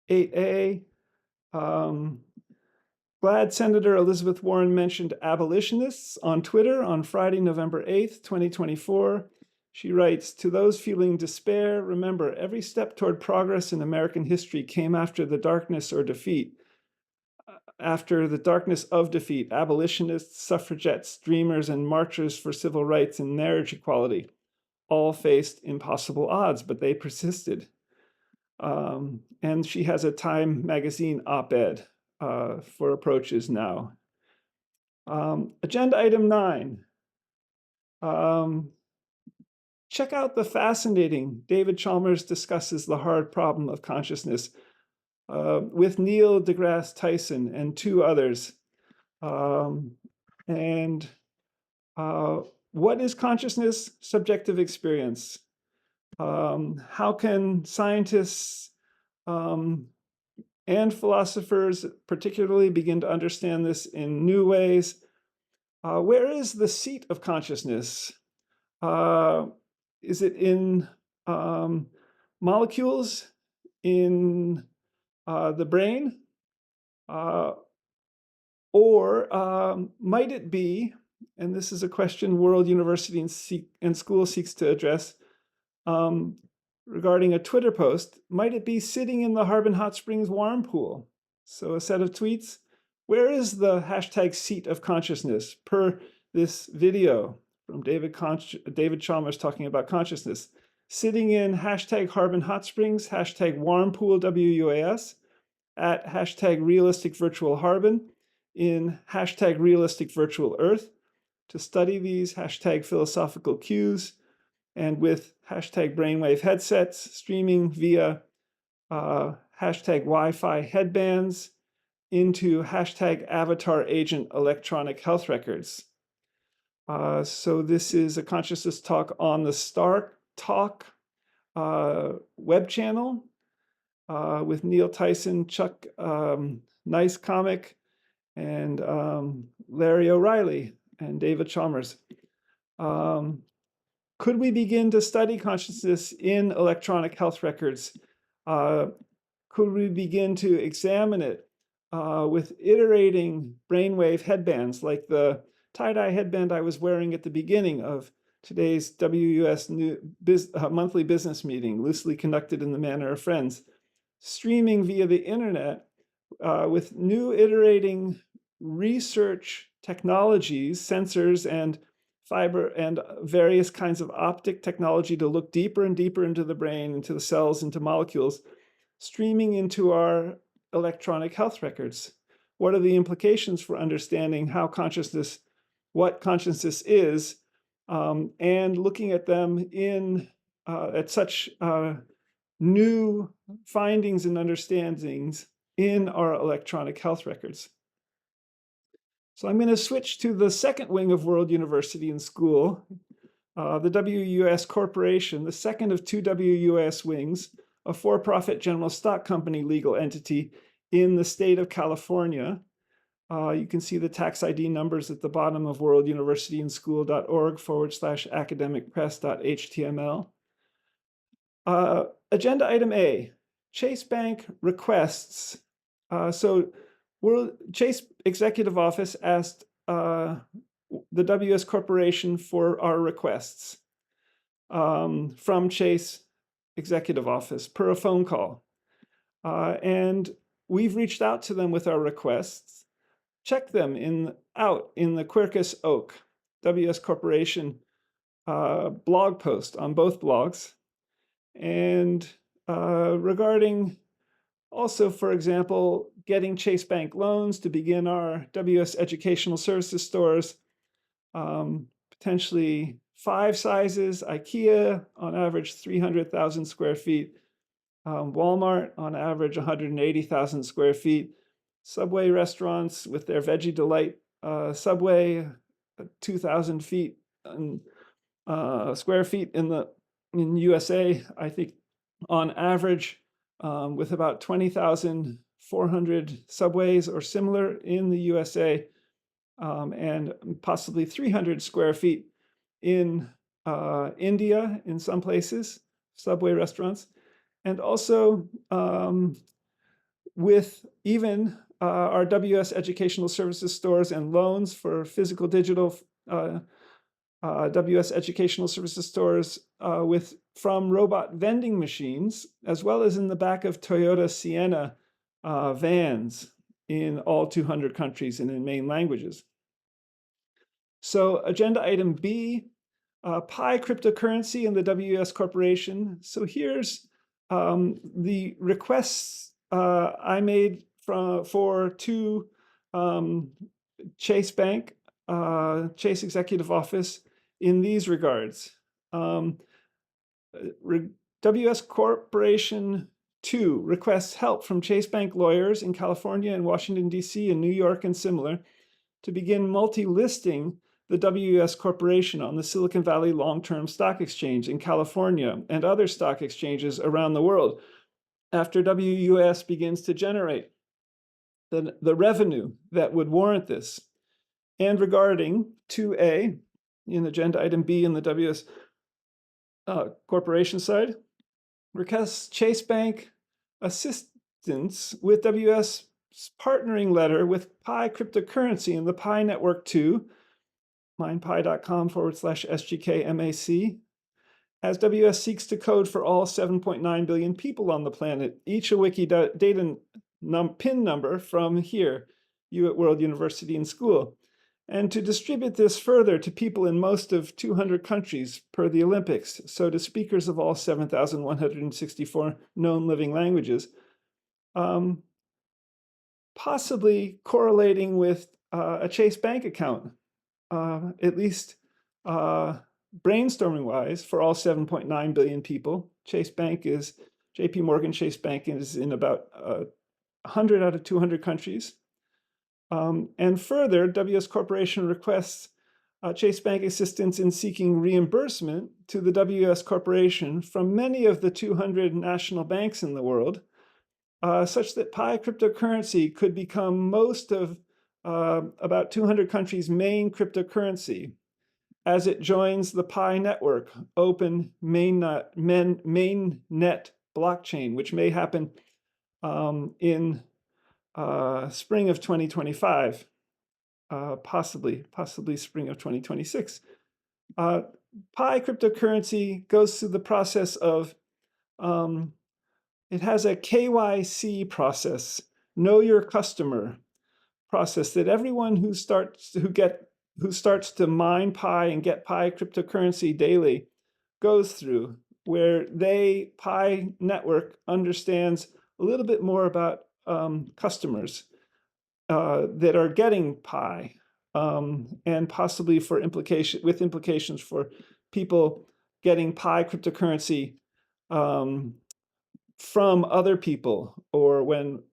A: 8A, glad Senator Elizabeth Warren mentioned abolitionists on Twitter on Friday, November 8th, 2024. She writes, "To those feeling despair, remember, every step toward progress in American history came after the darkness or defeat. After the darkness of defeat, abolitionists, suffragettes, dreamers, and marchers for civil rights and marriage equality all faced impossible odds, but they persisted." And she has a Time magazine op-ed for approaches now. Agenda item 9. Check out the fascinating David Chalmers discusses the hard problem of consciousness with Neil deGrasse Tyson and 2 others. What is consciousness? Subjective experience. How can scientists and philosophers particularly begin to understand this in new ways? Where is the seat of consciousness? Is it in molecules in the brain? Or might it be, and this is a question World University and School seeks to address, regarding a Twitter post, might it be sitting in the Harbin Hot Springs warm pool? So a set of tweets. Where is the hashtag seat of consciousness per this video from David Chalmers talking about consciousness? Sitting in hashtag Harbin Hot Springs, hashtag warm pool WUAS, at hashtag realistic virtual Harbin, in hashtag realistic virtual Earth, to study these hashtag philosophical cues, and with hashtag brainwave headsets, streaming via hashtag Wi-Fi headbands into hashtag avatar agent electronic health records. So this is a consciousness talk on the Star Talk web channel with Neil Tyson, Chuck Nice Comic, and Larry O'Reilly and David Chalmers. Could we begin to study consciousness in electronic health records? Could we begin to examine it with iterating brainwave headbands, like the tie-dye headband I was wearing at the beginning of today's WUS monthly business meeting, loosely conducted in the manner of friends, streaming via the internet with new iterating research technologies, sensors, and fiber, and various kinds of optic technology to look deeper and deeper into the brain, into the cells, into molecules, streaming into our electronic health records? What are the implications for understanding how consciousness, what consciousness is, and looking at them at such new findings and understandings in our electronic health records. So I'm going to switch to the second wing of World University and School, the WUS Corporation, the second of two WUS wings, a for-profit general stock company legal entity in the state of California. You can see the tax ID numbers at the bottom of worlduniversityandSchool.org/academicpress.html. Agenda item A, Chase Bank requests. Chase Executive Office asked the WS Corporation for our requests from Chase Executive Office per a phone call. And we've reached out to them with our requests. Check them out in the Quercus Oak WS Corporation blog post on both blogs. And regarding also, for example, getting Chase Bank loans to begin our WS Educational Services stores, potentially 5 sizes, IKEA on average 300,000 square feet, Walmart on average 180,000 square feet, Subway restaurants with their Veggie Delight Subway, 2,000 feet square feet in USA, I think on average, with about 20,400 subways or similar in the USA, and possibly 300 square feet in India in some places, subway restaurants, and also with even our WS Educational Services stores and loans for physical digital WS Educational Services stores from robot vending machines, as well as in the back of Toyota Sienna vans in all 200 countries and in main languages. So agenda item B, Pi cryptocurrency in the WS Corporation. So here's the requests I made for two Chase Bank, Chase Executive Office in these regards. WS Corporation 2 requests help from Chase Bank lawyers in California and Washington, D.C. and New York and similar to begin multi-listing the WS Corporation on the Silicon Valley Long-Term Stock Exchange in California and other stock exchanges around the world after WUS begins to generate the revenue that would warrant this. And regarding 2A, in agenda item B in the WS Corporation side, requests Chase Bank assistance with WS partnering letter with Pi cryptocurrency in the Pi Network 2, mindpi.com/SGKMAC, as WS seeks to code for all 7.9 billion people on the planet, each a Wiki data PIN number from here, you at World University and School, and to distribute this further to people in most of 200 countries per the Olympics, so to speakers of all 7,164 known living languages, possibly correlating with a Chase Bank account, at least brainstorming-wise, for all 7.9 billion people. JP Morgan Chase Bank is in about 100 out of 200 countries. And further, WS Corporation requests Chase Bank assistance in seeking reimbursement to the WS Corporation from many of the 200 national banks in the world, such that Pi cryptocurrency could become most of about 200 countries' main cryptocurrency as it joins the Pi network, open mainnet blockchain, which may happen in spring of 2025, possibly spring of 2026. Pi cryptocurrency goes through the process of, it has a KYC process, know your customer process, that everyone who starts to mine Pi and get Pi cryptocurrency daily goes through, where Pi network understands a little bit more about customers that are getting Pi, and possibly for implications for people getting Pi cryptocurrency from other people, or when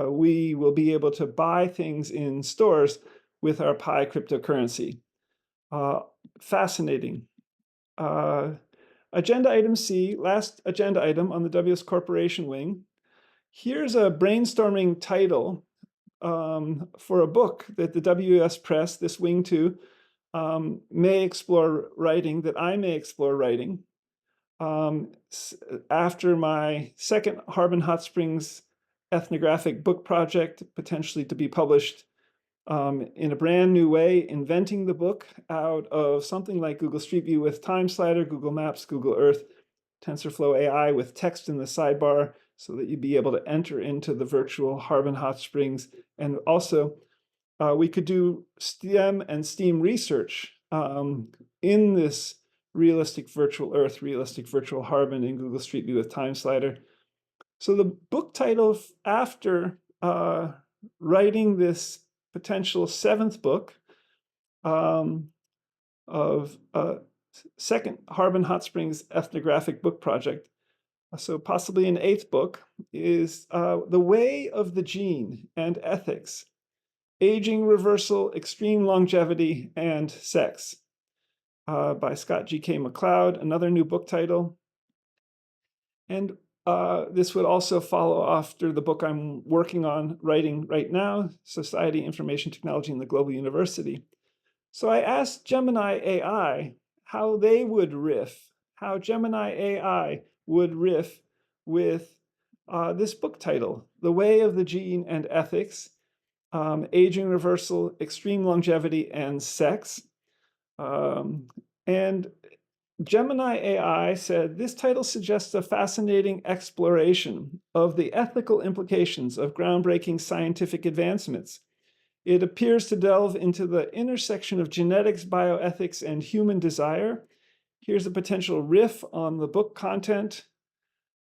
A: we will be able to buy things in stores with our Pi cryptocurrency. Fascinating. Agenda item C, last agenda item on the WS Corporation wing. Here's a brainstorming title for a book that the WS Press, this wing 2, may explore writing, that I may explore writing. After my second Harbin Hot Springs ethnographic book project, potentially to be published in a brand new way, inventing the book out of something like Google Street View with Time Slider, Google Maps, Google Earth, TensorFlow AI with text in the sidebar, so that you'd be able to enter into the virtual Harbin Hot Springs. And also, we could do STEM and STEAM research in this realistic virtual Earth, realistic virtual Harbin in Google Street View with Time Slider. So the book title after writing this potential 7th book of second Harbin Hot Springs ethnographic book project, so possibly an 8th book, is The Way of the Gene and Ethics, Aging, Reversal, Extreme Longevity, and Sex, by Scott G.K. McLeod, another new book title. And this would also follow after the book I'm working on writing right now, Society, Information Technology, and the Global University. So I asked Gemini AI how they would riff, how Gemini AI would riff with this book title, The Way of the Gene and Ethics, Aging, Reversal, Extreme Longevity, and Sex. And Gemini AI said, this title suggests a fascinating exploration of the ethical implications of groundbreaking scientific advancements. It appears to delve into the intersection of genetics, bioethics, and human desire. Here's a potential riff on the book content,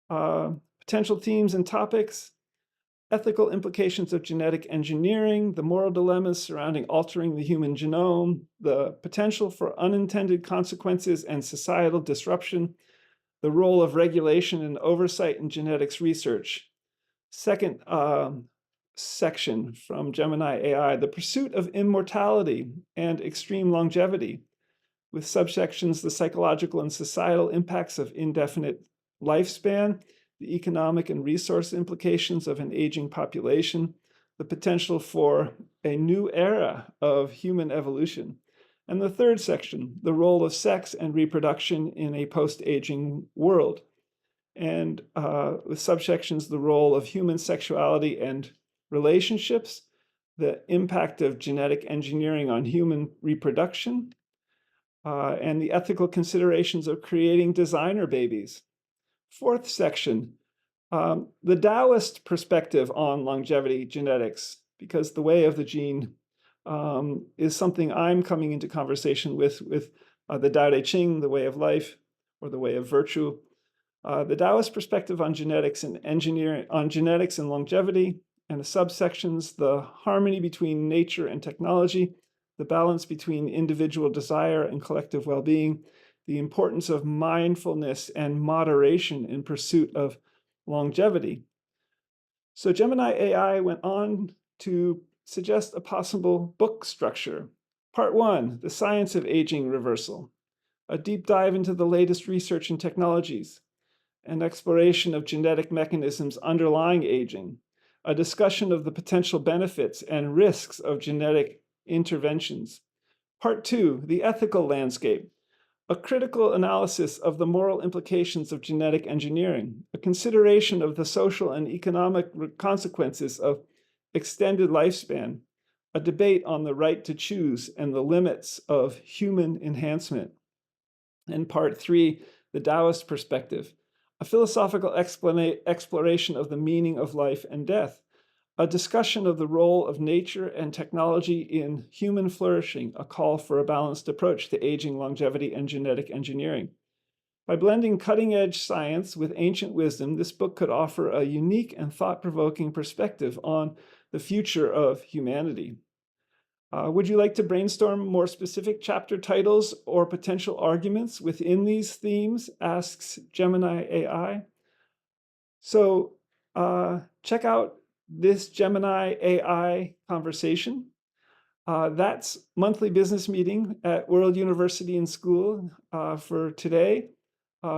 A: potential themes and topics, ethical implications of genetic engineering, the moral dilemmas surrounding altering the human genome, the potential for unintended consequences and societal disruption, the role of regulation and oversight in genetics research. Second section from Gemini AI, the pursuit of immortality and extreme longevity, with subsections, the psychological and societal impacts of indefinite lifespan, the economic and resource implications of an aging population, the potential for a new era of human evolution. And the third section, the role of sex and reproduction in a post-aging world. And with subsections, the role of human sexuality and relationships, the impact of genetic engineering on human reproduction, and the ethical considerations of creating designer babies. Fourth section, the Taoist perspective on longevity genetics, because the way of the gene is something I'm coming into conversation with the Tao Te Ching, the way of life, or the way of virtue. The Taoist perspective on genetics and engineering, on genetics and longevity, and the subsections, the harmony between nature and technology, the balance between individual desire and collective well-being, the importance of mindfulness and moderation in pursuit of longevity. So Gemini AI went on to suggest a possible book structure. Part 1, The Science of Aging Reversal, a deep dive into the latest research and technologies, an exploration of genetic mechanisms underlying aging, a discussion of the potential benefits and risks of genetic interventions. Part 2, The Ethical Landscape, a critical analysis of the moral implications of genetic engineering, a consideration of the social and economic consequences of extended lifespan, a debate on the right to choose and the limits of human enhancement. And Part 3, the Taoist perspective, a philosophical exploration of the meaning of life and death, a discussion of the role of nature and technology in human flourishing, a call for a balanced approach to aging, longevity, and genetic engineering. By blending cutting-edge science with ancient wisdom, this book could offer a unique and thought-provoking perspective on the future of humanity. Would you like to brainstorm more specific chapter titles or potential arguments within these themes? Asks Gemini AI. So check out this Gemini AI conversation. That's monthly business meeting at World University and School for today,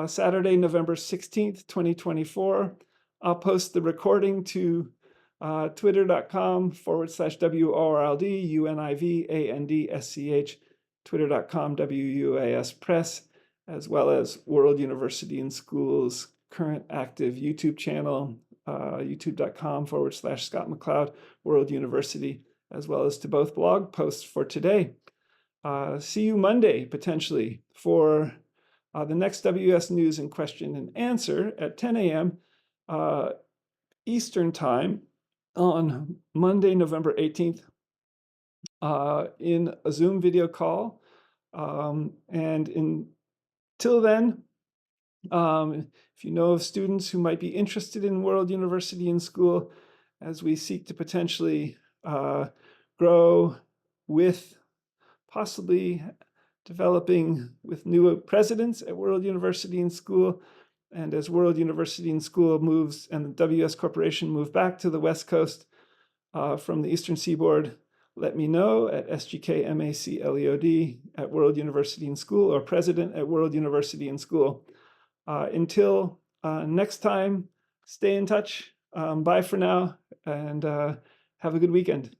A: Saturday, November 16th, 2024. I'll post the recording to twitter.com/WORLD-UNIVANDSCH, twitter.com WUAS Press, as well as World University and School's current active YouTube channel, youtube.com/Scott McLeod, World University, as well as to both blog posts for today. See you Monday, potentially, for the next WS News and Question and Answer at 10 a.m. Eastern Time on Monday, November 18th, in a Zoom video call. And until then, if you know of students who might be interested in World University and School, as we seek to potentially grow with possibly developing with new presidents at World University and School, and as World University and School moves and the WS Corporation move back to the West Coast from the Eastern Seaboard, let me know at SGKMACLEOD at World University and School, or president at World University and School. Until next time, stay in touch. Bye for now, and have a good weekend.